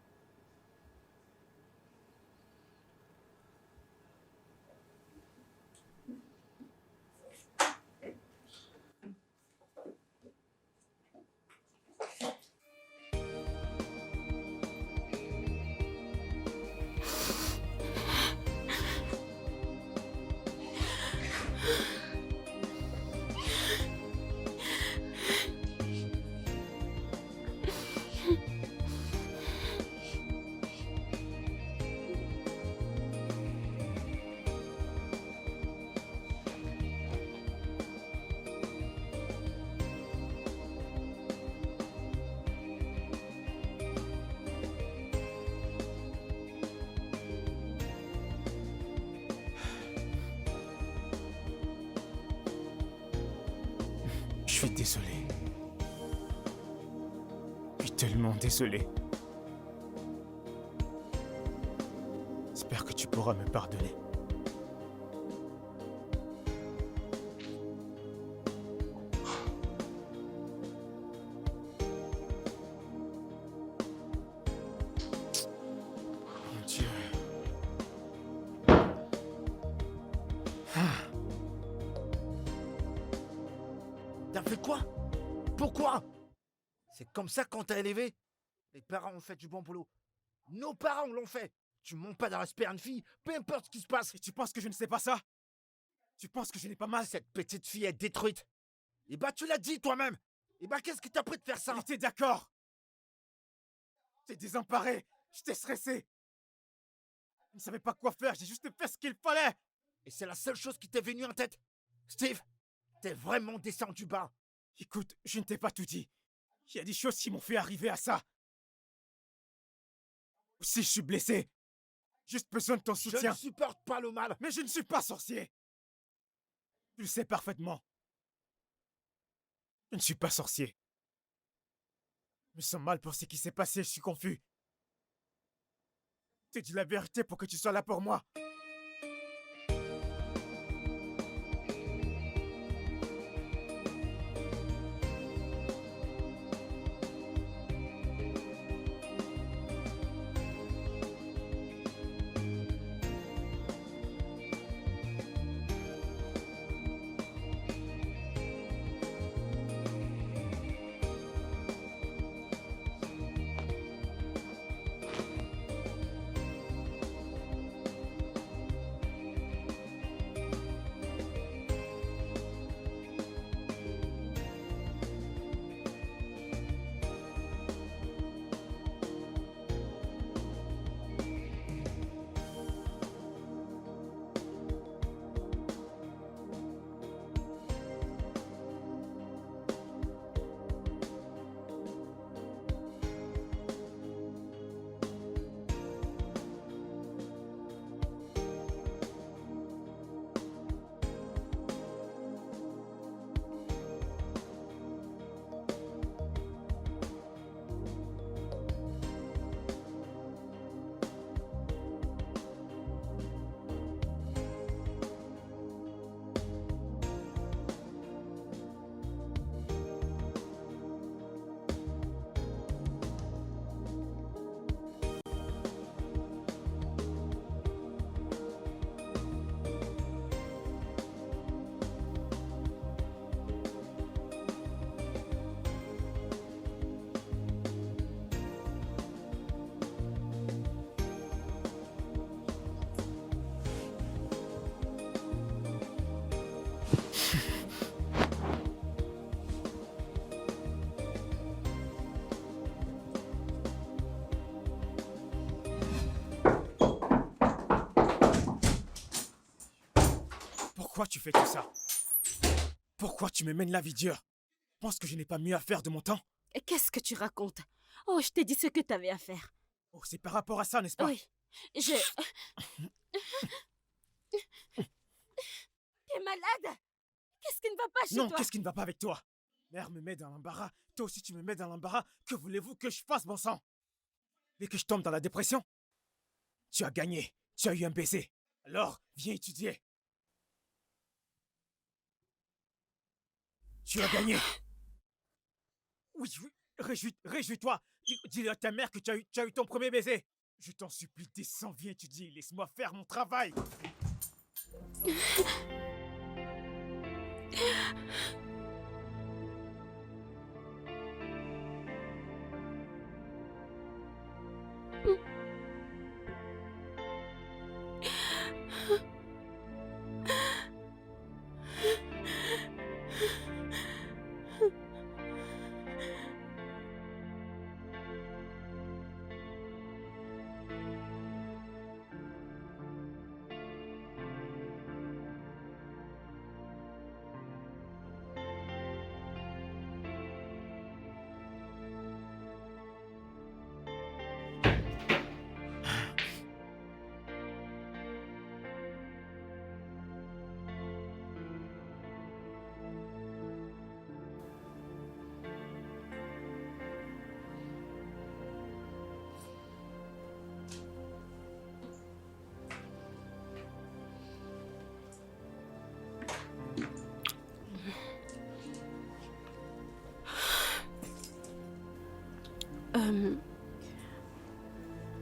Je suis désolé. Je suis tellement désolé. J'espère J'espère que tu pourras me pardonner. Mon Dieu. T'as fait quoi? Pourquoi? C'est comme ça qu'on t'a élevé? Les parents ont fait du bon boulot. Nos parents l'ont fait. Tu montes pas dans respect à une fille, peu importe ce qui se passe. Et tu penses que je ne sais pas ça? Tu penses que je n'ai pas mal? Cette petite fille est détruite. Et bah tu l'as dit toi-même. Et bah qu'est-ce qui t'a pris de faire ça? J'étais d'accord. T'es désemparé. Je t'ai stressé. Je ne savais pas quoi faire, j'ai juste fait ce qu'il fallait. Et c'est la seule chose qui t'est venue en tête? Steve, t'es vraiment descendu bas. Écoute, je ne t'ai pas tout dit. Il y a des choses qui m'ont fait arriver à ça. Si je suis blessé, juste besoin de ton Je soutien. ne supporte pas le mal. Mais je ne suis pas sorcier. Tu le sais parfaitement. Je ne suis pas sorcier. Je me sens mal pour ce qui s'est passé, je suis confus. T'as dit la vérité pour que tu sois là pour moi. Pourquoi tu fais tout ça? Pourquoi tu me mènes la vie dure? Penses que je n'ai pas mieux à faire de mon temps? Et qu'est-ce que tu racontes? Oh, je t'ai dit ce que t'avais à faire. Oh, c'est par rapport à ça, n'est-ce pas? Oui, je... T'es malade? Qu'est-ce qui ne va pas chez Non, toi? qu'est-ce qui ne va pas avec toi? Mère me met dans l'embarras, toi aussi tu me mets dans l'embarras. Que voulez-vous que je fasse, bon sang? Et que je tombe dans la dépression? Tu as gagné, tu as eu un baiser. Alors, viens étudier. Tu as gagné. Oui, oui, réjouis-toi. Dis à ta mère que tu as eu ton premier baiser. Je t'en supplie, descends, viens étudier. Laisse-moi faire mon travail.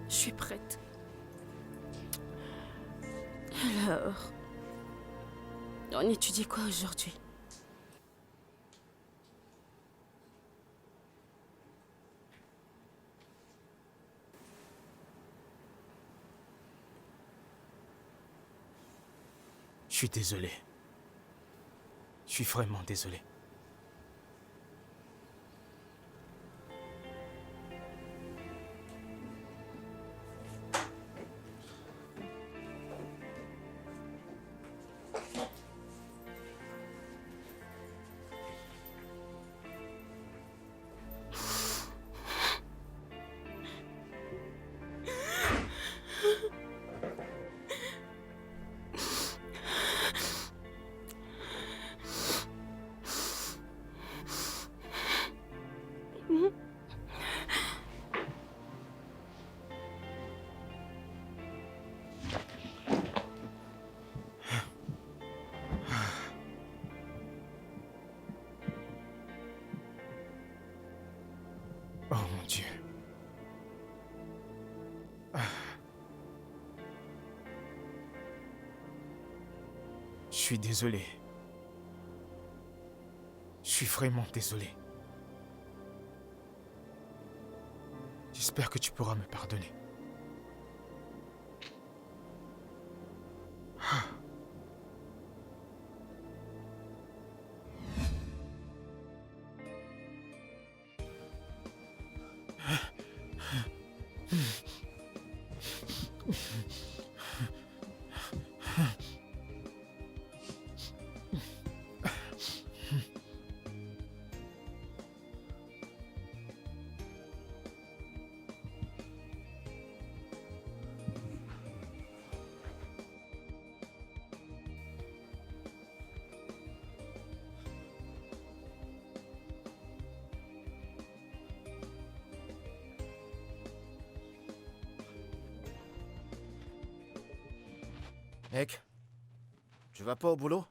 Je suis prête. Alors, on étudie quoi aujourd'hui? Je suis désolé. Je suis vraiment désolé. Oh mon Dieu. Je suis désolé. Je suis vraiment désolé. J'espère que tu pourras me pardonner. Mec, tu vas pas au boulot?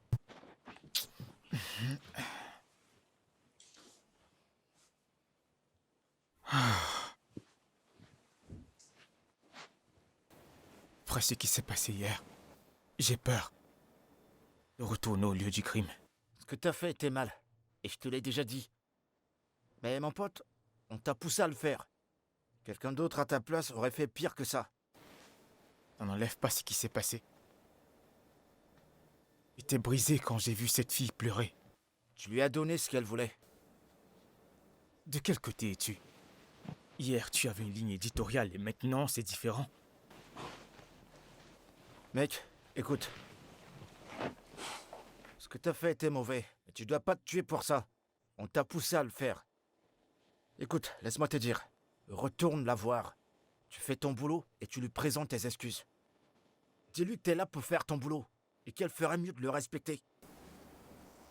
Après ce qui s'est passé hier, j'ai peur de retourner au lieu du crime. Ce que t'as fait était mal, et je te l'ai déjà dit. Mais mon pote, on t'a poussé à le faire. Quelqu'un d'autre à ta place aurait fait pire que ça. Ça n'enlève pas ce qui s'est passé. J'étais brisé quand j'ai vu cette fille pleurer. Tu lui as donné ce qu'elle voulait. De quel côté es-tu? Hier, tu avais une ligne éditoriale et maintenant, c'est différent. Mec, écoute. Ce que t'as fait était mauvais, et tu dois pas te tuer pour ça. On t'a poussé à le faire. Écoute, laisse-moi te dire. Retourne la voir. Tu fais ton boulot et tu lui présentes tes excuses. Dis-lui que t'es là pour faire ton boulot et qu'elle ferait mieux de le respecter.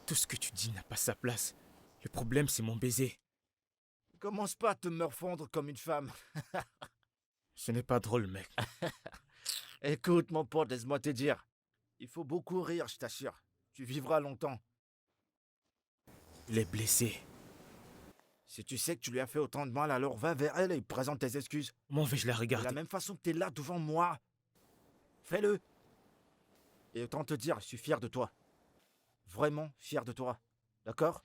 Tout ce que tu dis n'a pas sa place. Le problème, c'est mon baiser. Commence pas à te morfondre comme une femme. Ce n'est pas drôle, mec. Écoute, mon pote, laisse-moi te dire. Il faut beaucoup rire, je t'assure. Tu vivras longtemps. Il est blessé. Si tu sais que tu lui as fait autant de mal, alors va vers elle et présente tes excuses. Comment vais-je la De regarder? la même façon que t'es là devant moi. Fais-le. Et autant te dire, je suis fier de toi. Vraiment fier de toi. D'accord?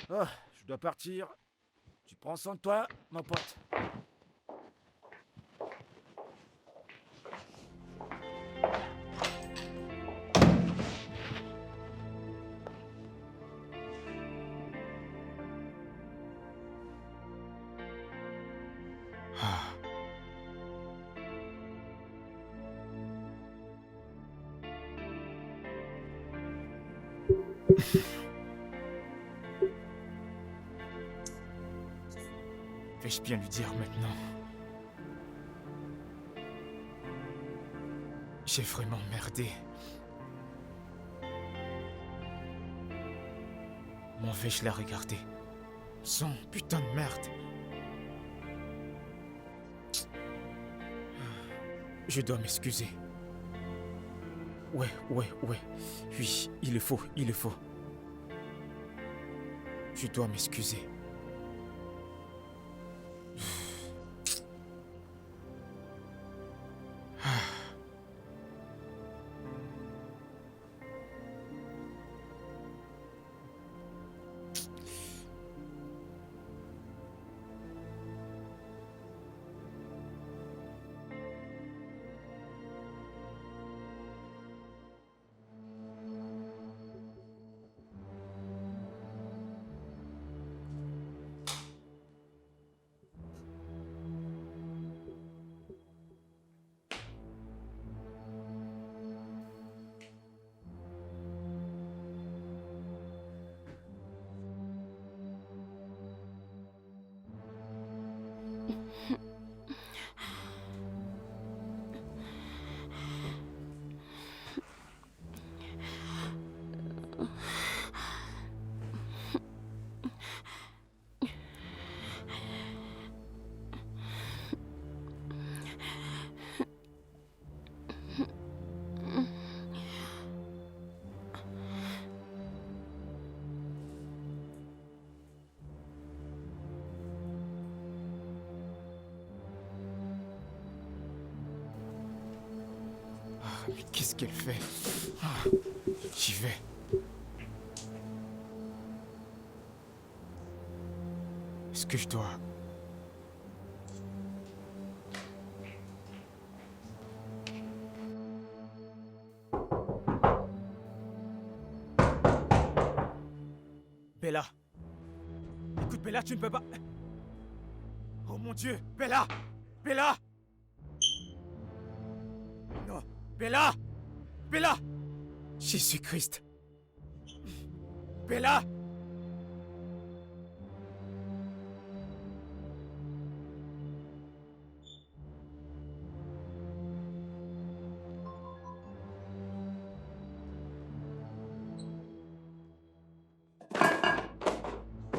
Oh, je dois partir. Tu prends soin de toi, mon pote. Ah. Vais-je bien lui dire maintenant? J'ai vraiment merdé. Comment vais-je la regarder? Son putain de merde. Je dois m'excuser. Ouais. Oui, il le faut. Je dois m'excuser. Mais qu'est-ce qu'elle fait? J'y vais. Est-ce que je dois... Bella. Écoute, Bella, tu ne peux pas... Oh mon Dieu, Bella! Bella! Non, Bella! Bella! Jésus-Christ! Bella!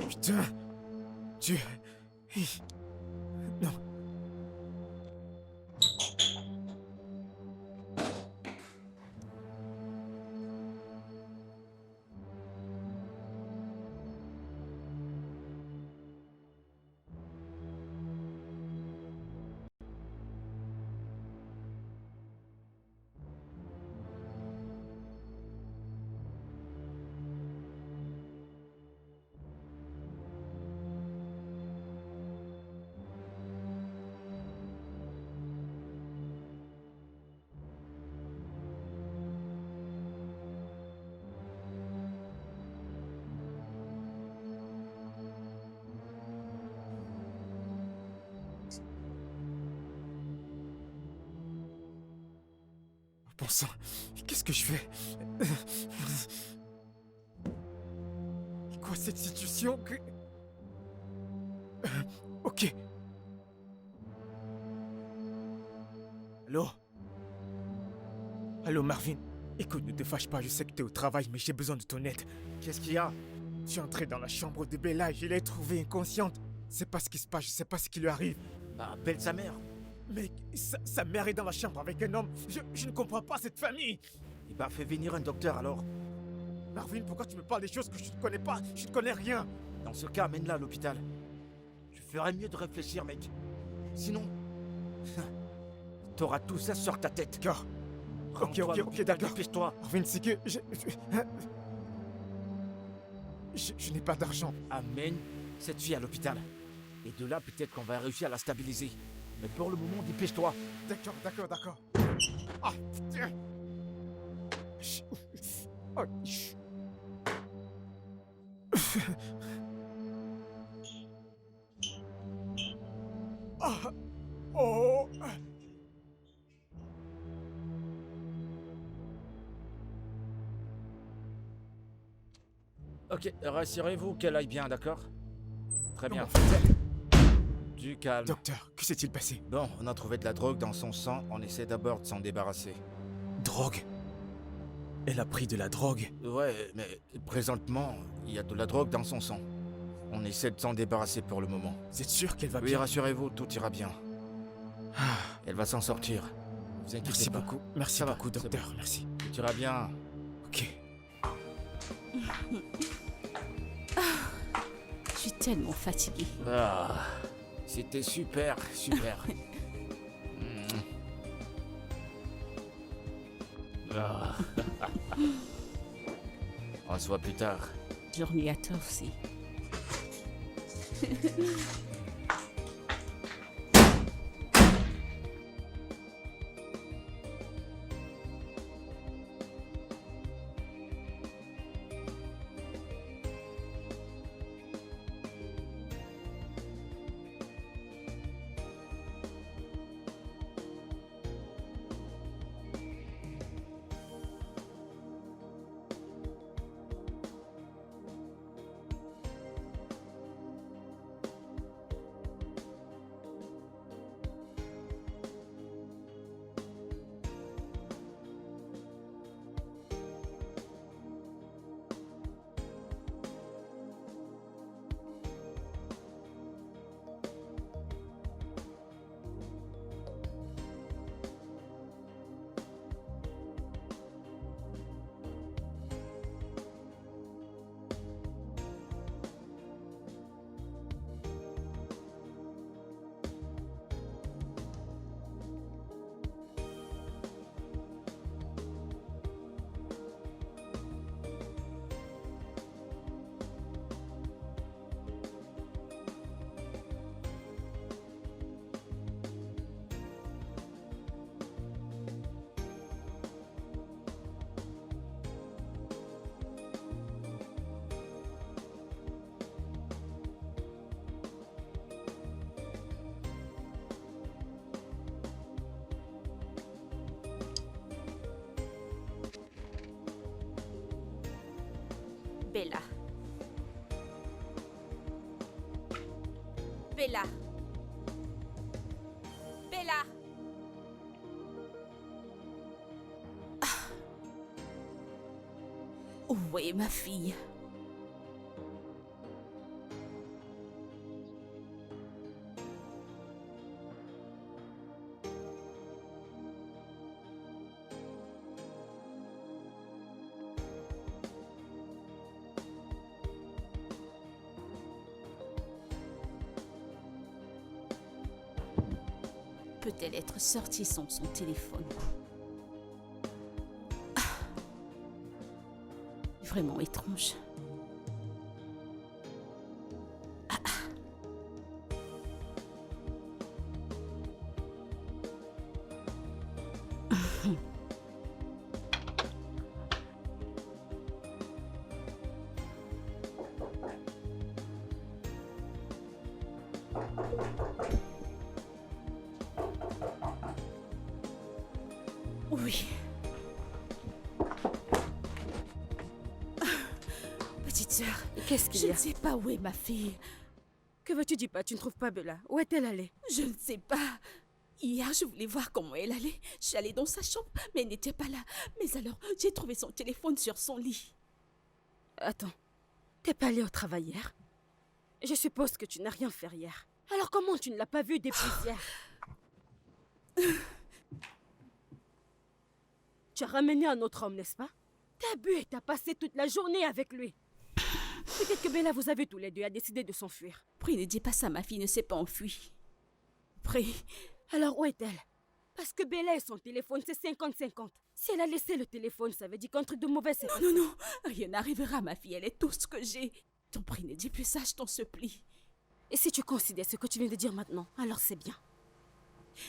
Putain! Dieu! Non! Bon sang, qu'est-ce que je fais? Quoi cette situation que... Ok. Allô? Allô Marvin? Écoute, ne te fâche pas, je sais que t'es au travail, mais j'ai besoin de ton aide. Qu'est-ce qu'il y a? Je suis entré dans la chambre de Bella et je l'ai trouvée inconsciente. Je sais pas ce qui se passe, je sais pas ce qui lui arrive. Bah, appelle sa mère. Mais sa mère est dans la chambre avec un homme. Je ne comprends pas cette famille. Eh bah, fais venir un docteur alors. Marvin, pourquoi tu me parles des choses que je ne connais pas? Je ne connais rien. Dans ce cas, amène-la à l'hôpital. Tu ferais mieux de réfléchir, mec. Sinon... T'auras tout ça sur ta tête. D'accord. Ok, Rends-toi à l'hôpital, d'accord. dépêche-toi. Marvin, c'est que... Je n'ai pas d'argent. Amène cette fille à l'hôpital. Et de là, peut-être qu'on va réussir à la stabiliser. Mais pour le moment, dépêche-toi. D'accord. Ah, putain. Oh, chut. Ah, oh. Ok, rassurez-vous qu'elle aille bien, d'accord? Très bien. Comment fait-elle? Du calme. Docteur, que s'est-il passé? Bon, on a trouvé de la drogue dans son sang. On essaie d'abord de s'en débarrasser. Drogue? Elle a pris de la drogue? Ouais, mais présentement, il y a de la drogue dans son sang. On essaie de s'en débarrasser pour le moment. Vous êtes sûr qu'elle va Oui, bien? rassurez-vous, tout ira bien. Ah, Elle va s'en sortir. Vous inquiétez merci pas. beaucoup. Merci Ça va, beaucoup, c'est docteur. bon. Merci. Tout ira bien. Ok. Je suis tellement fatiguée. Ah, c'était super. Ah. On se voit plus tard. Journée à toi aussi. Bella. Bella. Bella. Où est ma fille? Peut-elle être sortie sans son téléphone? Ah. Vraiment étrange. Ah, ah. Oui. Petite sœur, Qu'est-ce qu'il je y ne a? sais pas où est ma fille. Que veux-tu dire pas? Tu ne trouves pas Bella? Où est-elle allée? Je ne sais pas. Hier, je voulais voir comment elle allait. Je suis allée dans sa chambre, mais elle n'était pas là. Mais alors, j'ai trouvé son téléphone sur son lit. Attends, t'es pas allée au travail hier? Je suppose que tu n'as rien fait hier. Alors comment tu ne l'as pas vue depuis hier? Tu as ramené un autre homme, n'est-ce pas? T'as bu et t'as passé toute la journée avec lui. Peut-être que Bella vous a vus tous les deux et a décidé de s'enfuir. Prie, ne dis pas ça, ma fille ne s'est pas enfuie. Prie. Alors où est-elle? Parce que Bella et son téléphone, c'est 50-50. Si elle a laissé le téléphone, ça veut dire qu'un truc de mauvais s'est passé. Non, non, rien n'arrivera, ma fille. Elle est tout ce que j'ai. Ton prie, ne dis plus ça, je t'en supplie. Et si tu considères ce que tu viens de dire maintenant, alors c'est bien.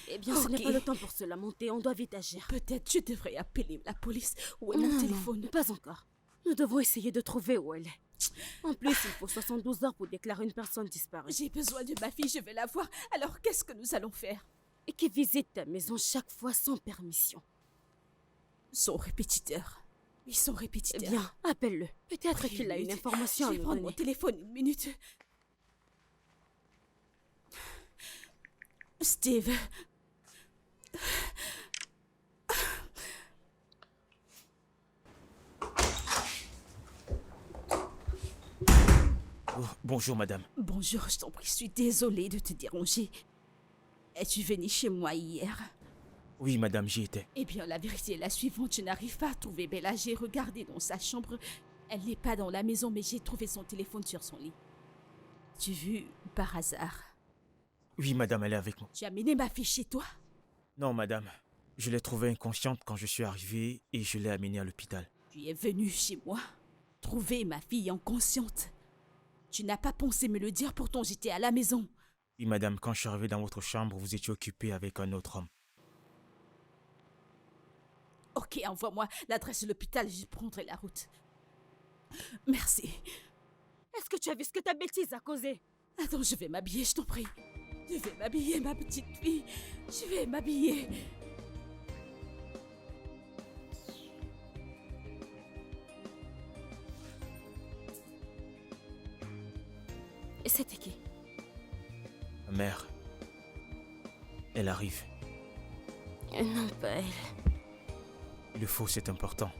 Eh bien, ce n'est Ok. pas le temps pour se lamenter, on doit vite agir. Peut-être je devrais appeler la police. Où est Non, mon non, téléphone? pas encore. Nous devons essayer de trouver où elle est. En plus, il faut 72 heures pour déclarer une personne disparue. J'ai besoin de ma fille, je vais la voir. Alors, qu'est-ce que nous allons faire? Et qui visite ta maison chaque fois sans permission. Son répétiteur. Oui, son Eh répétiteur. bien, appelle-le. Peut-être qu'il a une Minute. information à Je vais nous prendre mon donner. téléphone une minute. Steve. Oh, bonjour, madame. Bonjour, je t'en prie, je suis désolée de te déranger. Es-tu venu chez moi hier? Oui, madame, j'y étais. Eh bien, la vérité est la suivante. Je n'arrive pas à trouver Bella. J'ai regardé dans sa chambre. Elle n'est pas dans la maison, mais j'ai trouvé son téléphone sur son lit. Tu vu par hasard? Oui, madame, elle est avec moi. Tu as amené ma fille chez toi? Non, madame. Je l'ai trouvée inconsciente quand je suis arrivé et je l'ai amenée à l'hôpital. Tu es venu chez moi trouver ma fille inconsciente. Tu n'as pas pensé me le dire, pourtant j'étais à la maison. Oui, madame, quand je suis arrivé dans votre chambre, vous étiez occupée avec un autre homme. Ok, envoie-moi l'adresse de l'hôpital, je prendrai la route. Merci. Est-ce que tu as vu ce que ta bêtise a causé? Attends, je vais m'habiller, je t'en prie. Je vais m'habiller, ma petite fille. Je vais m'habiller. Et c'était qui? Ma mère. Elle arrive. Non, pas elle. Le faux, c'est important.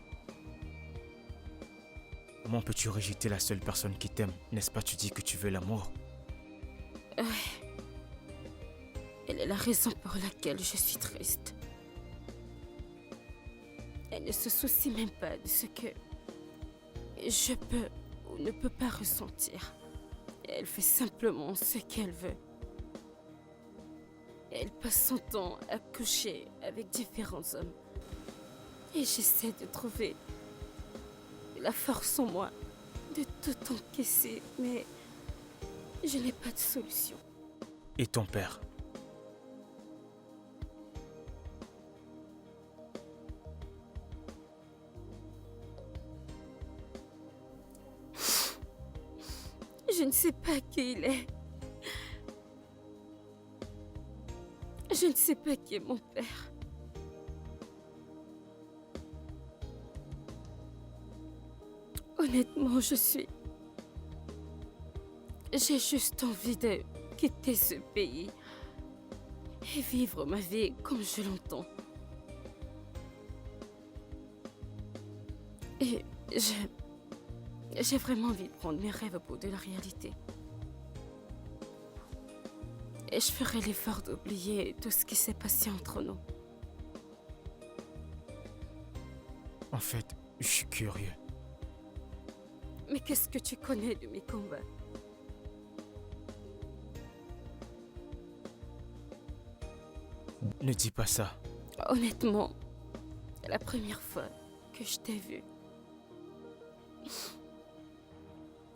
Comment peux-tu rejeter la seule personne qui t'aime? N'est-ce pas, tu dis que tu veux l'amour? Elle est la raison pour laquelle je suis triste. Elle ne se soucie même pas de ce que je peux ou ne peux pas ressentir. Elle fait simplement ce qu'elle veut. Elle passe son temps à coucher avec différents hommes. Et j'essaie de trouver la force en moi de tout encaisser, mais je n'ai pas de solution. Et ton père? Je ne sais pas qui il est. Je ne sais pas qui est mon père. Honnêtement, J'ai juste envie de quitter ce pays et vivre ma vie comme je l'entends. Et j'ai vraiment envie de prendre mes rêves au bout de la réalité. Et je ferai l'effort d'oublier tout ce qui s'est passé entre nous. En fait, je suis curieux. Mais qu'est-ce que tu connais de mes combats? Ne dis pas ça. Honnêtement, la première fois que je t'ai vu,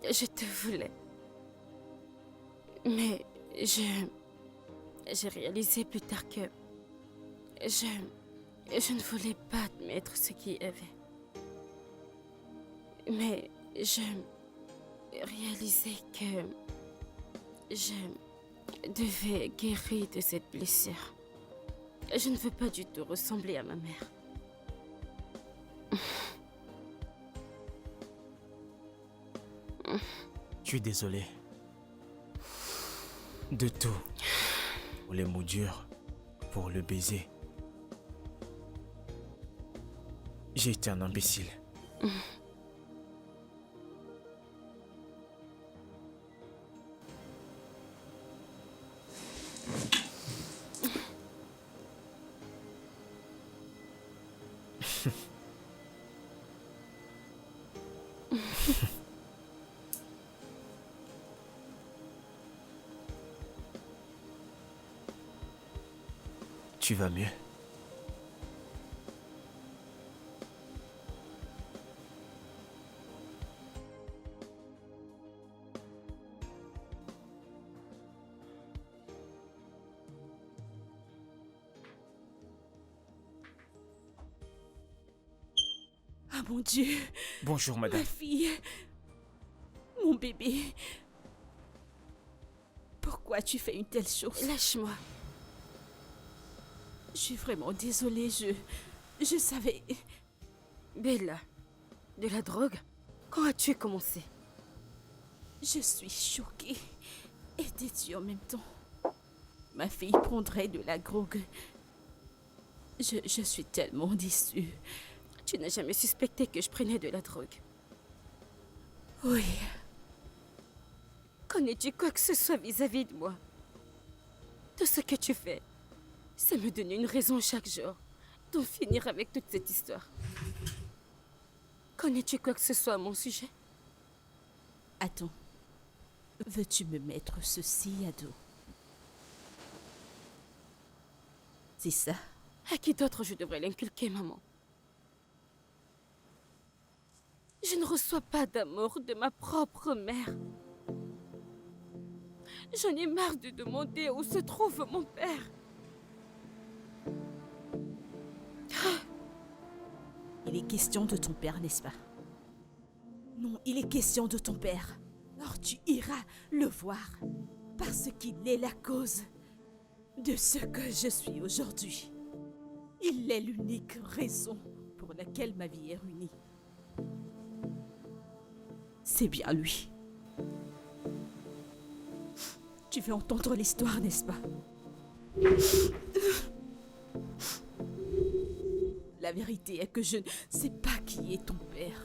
je te voulais. Mais j'ai réalisé plus tard que je ne voulais pas admettre ce qu'il y avait. Mais je réalisais que je devais guérir de cette blessure. Je ne veux pas du tout ressembler à ma mère. Je suis désolé. De tout. Pour les mots durs, pour le baiser. J'ai été un imbécile. Tu vas mieux? Ah mon Dieu, Bonjour, madame. ma fille, mon bébé. Pourquoi tu fais une telle chose? Lâche-moi. Je suis vraiment désolée, je savais... Bella, de la drogue? Quand as-tu commencé? Je suis choquée et déçue en même temps. Ma fille prendrait de la drogue. Je suis tellement déçue. Tu n'as jamais suspecté que je prenais de la drogue? Oui, Connais-tu quoi que ce soit vis-à-vis de moi? Tout ce que tu fais, c'est me donner une raison chaque jour d'en finir avec toute cette histoire. Connais-tu quoi que ce soit à mon sujet? attends. Veux-tu me mettre ceci à dos? C'est ça? À qui d'autre je devrais l'inculquer, maman? Je ne reçois pas d'amour de ma propre mère. J'en ai marre de demander où se trouve mon père. Il est question de ton père, n'est-ce pas? Non, il est question de ton père. Alors tu iras le voir, parce qu'il est la cause de ce que je suis aujourd'hui. Il est l'unique raison pour laquelle ma vie est ruinée. C'est bien lui. Tu veux entendre l'histoire, n'est-ce pas? La vérité est que je ne sais pas qui est ton père.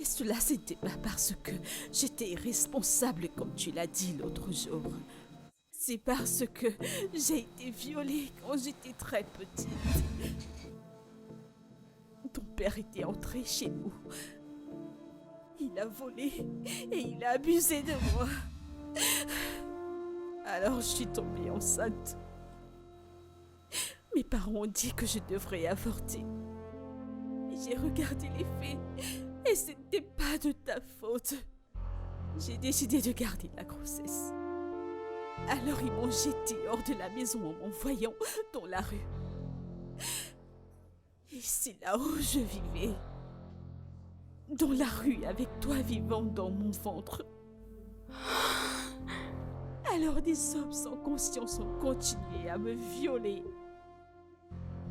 Et cela, c'était pas parce que j'étais irresponsable, comme tu l'as dit l'autre jour. C'est parce que j'ai été violée quand j'étais très petite. Ton père était entré chez nous. Il a volé et il a abusé de moi. Alors je suis tombée enceinte. Mes parents ont dit que je devrais avorter. J'ai regardé les faits et ce n'était pas de ta faute. J'ai décidé de garder la grossesse. Alors ils m'ont jetée hors de la maison en m'envoyant dans la rue. Et c'est là où je vivais. Dans la rue avec toi vivant dans mon ventre. Alors des hommes sans conscience ont continué à me violer.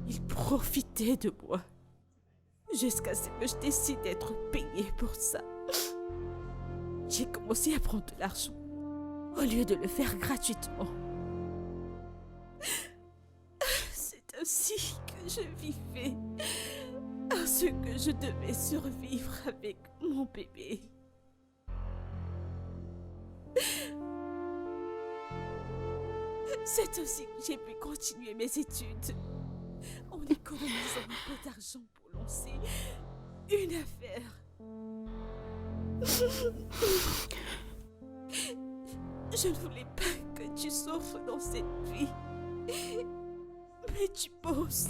Ils profitaient de moi. Jusqu'à ce que je décide d'être payée pour ça. J'ai commencé à prendre de l'argent au lieu de le faire gratuitement. C'est ainsi que je vivais, parce que je devais survivre avec mon bébé. C'est ainsi que j'ai pu continuer mes études en économisant un peu d'argent pour lancer une affaire. Je ne voulais pas que tu souffres dans cette vie. Mais tu poses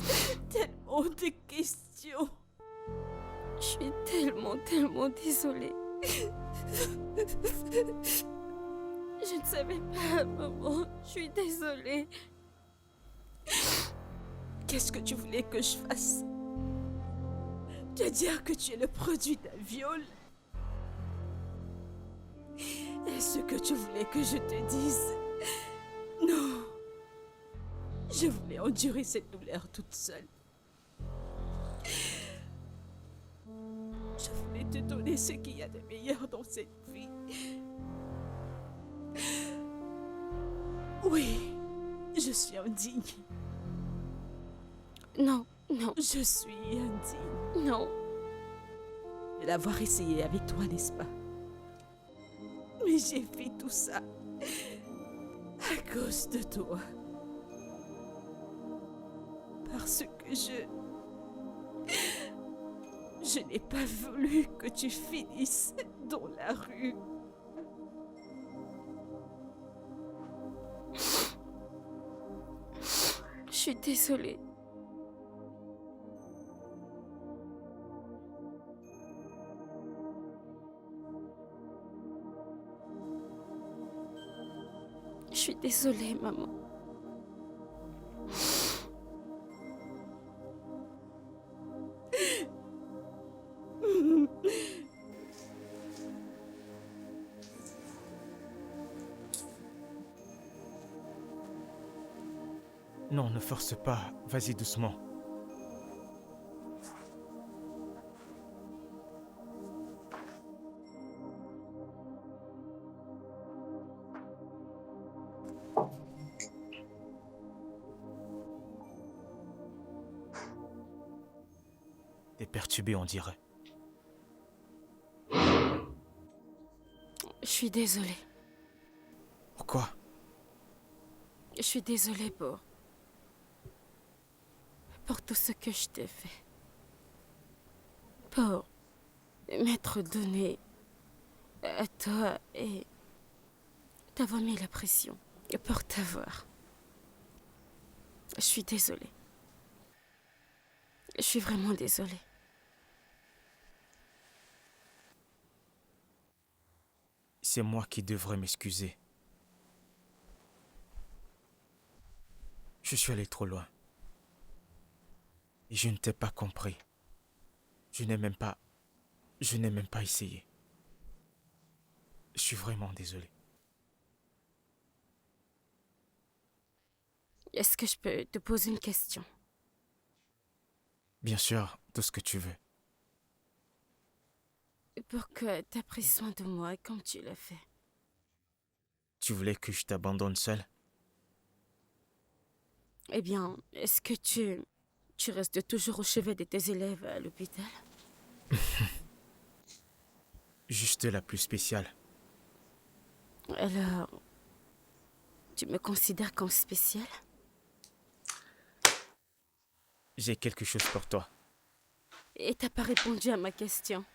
tellement de questions. Je suis tellement désolée. Je ne savais pas, maman. Je suis désolée. Qu'est-ce que tu voulais que je fasse? Te dire que tu es le produit d'un viol? Est-ce que tu voulais que je te dise? Non. Je voulais endurer cette douleur toute seule. Je voulais te donner ce qu'il y a de meilleur dans cette vie. Oui, je suis indigne. Non, non, Je suis indigne non. de l'avoir essayé avec toi, n'est-ce pas? Mais j'ai fait tout ça à cause de toi. Parce que je n'ai pas voulu que tu finisses dans la rue. Je suis désolée. Je suis désolée, maman. Non, ne force pas. Vas-y doucement. T'es perturbé, on dirait. Je suis désolée. Pourquoi? Je suis désolée pour tout ce que je t'ai fait. Pour m'être donné à toi et t'avoir mis la pression pour t'avoir. Je suis désolée. Je suis vraiment désolée. C'est moi qui devrais m'excuser. Je suis allé trop loin. Et je ne t'ai pas compris. Je n'ai même pas essayé. Je suis vraiment désolé. Est-ce que je peux te poser une question? Bien sûr, tout ce que tu veux. Pourquoi t'as pris soin de moi comme tu l'as fait? Tu voulais que je t'abandonne seul? Eh bien, est-ce que tu restes toujours au chevet de tes élèves à l'hôpital? Juste la plus spéciale. Alors, tu me considères comme spécial? J'ai quelque chose pour toi. Et t'as pas répondu à ma question.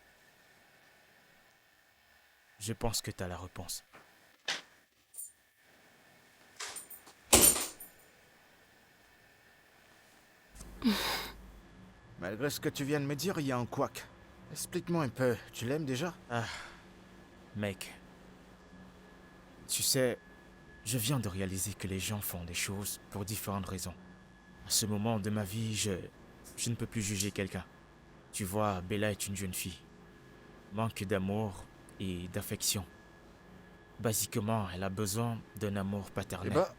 Je pense que t'as la réponse. Malgré ce que tu viens de me dire, il y a un couac. Explique-moi un peu, tu l'aimes déjà? Mec, tu sais, je viens de réaliser que les gens font des choses pour différentes raisons. À ce moment de ma vie, je ne peux plus juger quelqu'un. Tu vois, Bella est une jeune fille. Manque d'amour et d'affection. Basiquement, elle a besoin d'un amour Eh paternel. bah,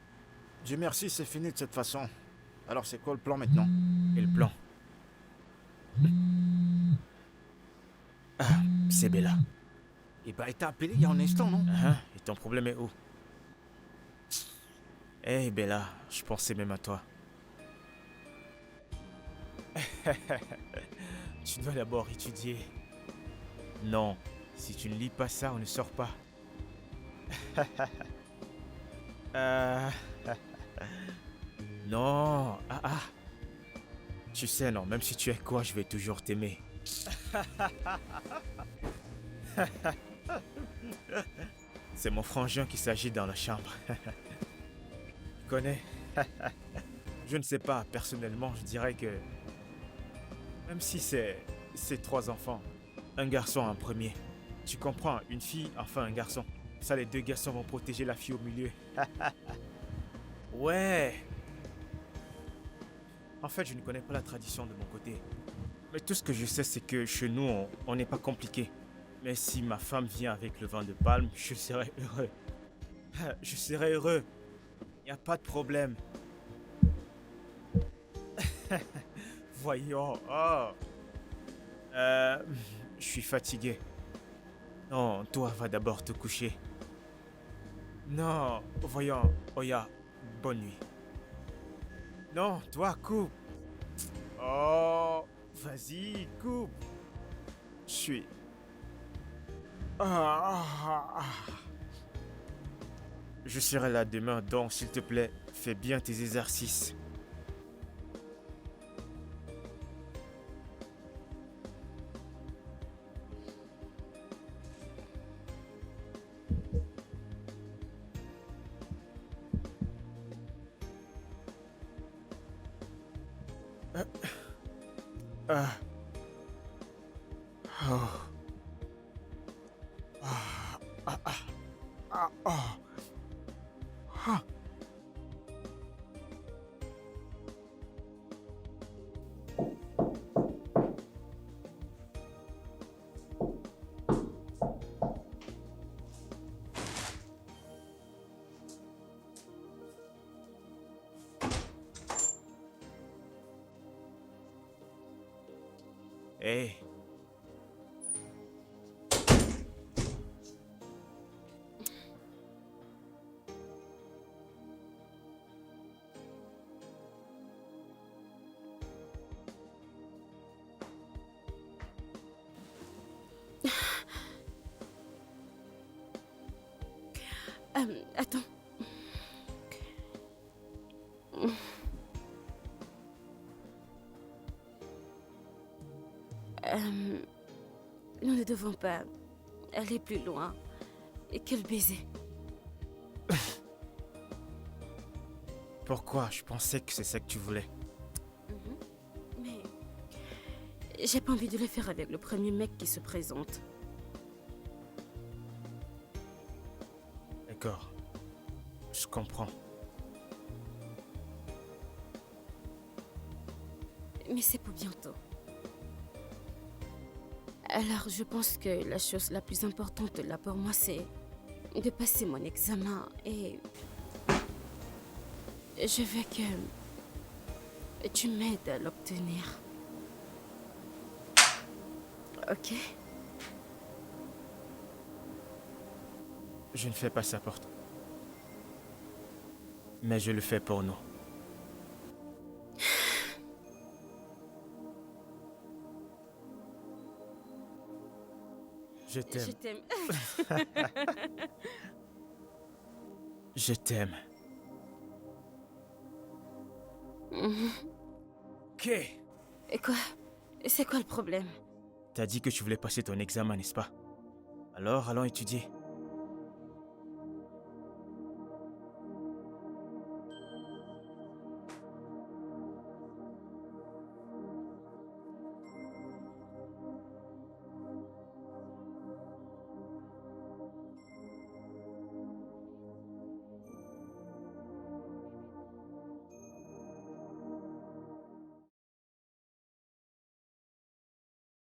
Dieu merci, c'est fini de cette façon. Alors c'est quoi le plan maintenant? Et le plan? C'est Bella. Eh ben, elle t'a appelé il y a un instant, non? Et ton problème est où? Hey Bella, je pensais même à toi. Tu dois d'abord étudier. Non, si tu ne lis pas ça, on ne sort pas. Non, Tu sais, non, même si tu es quoi, je vais toujours t'aimer. C'est mon frangin qui s'agit dans la chambre. Tu connais? Je ne sais pas, personnellement, je dirais que... Même si c'est 3 enfants, un garçon en premier. Tu comprends, une fille, enfin un garçon. Ça, les 2 garçons vont protéger la fille au milieu. Ouais. En fait, je ne connais pas la tradition de mon côté. Mais tout ce que je sais, c'est que chez nous, on n'est pas compliqué. Mais si ma femme vient avec le vin de palme, je serai heureux. Je serai heureux. Il n'y a pas de problème. Voyons. Oh. Je suis fatigué. Non, toi, va d'abord te coucher. Non, voyons. Oya, bonne nuit. Non, toi, coupe. Oh, vas-y, coupe. Je suis... Je serai là demain, donc s'il te plaît, fais bien tes exercices. Hey. Attends. Nous ne devons pas aller plus loin. Et quel baiser. Pourquoi? Je pensais que c'est ça que tu voulais. Mais j'ai pas envie de le faire avec le premier mec qui se présente. D'accord. Je comprends. Mais c'est pour bientôt. Alors, je pense que la chose la plus importante là pour moi, c'est de passer mon examen et je veux que tu m'aides à l'obtenir. Ok? Je ne fais pas ça pour toi. Mais je le fais pour nous. Je t'aime. Je t'aime. Je t'aime. Ok. Et quoi? C'est quoi le problème? T'as dit que tu voulais passer ton examen, n'est-ce pas? Alors, allons étudier.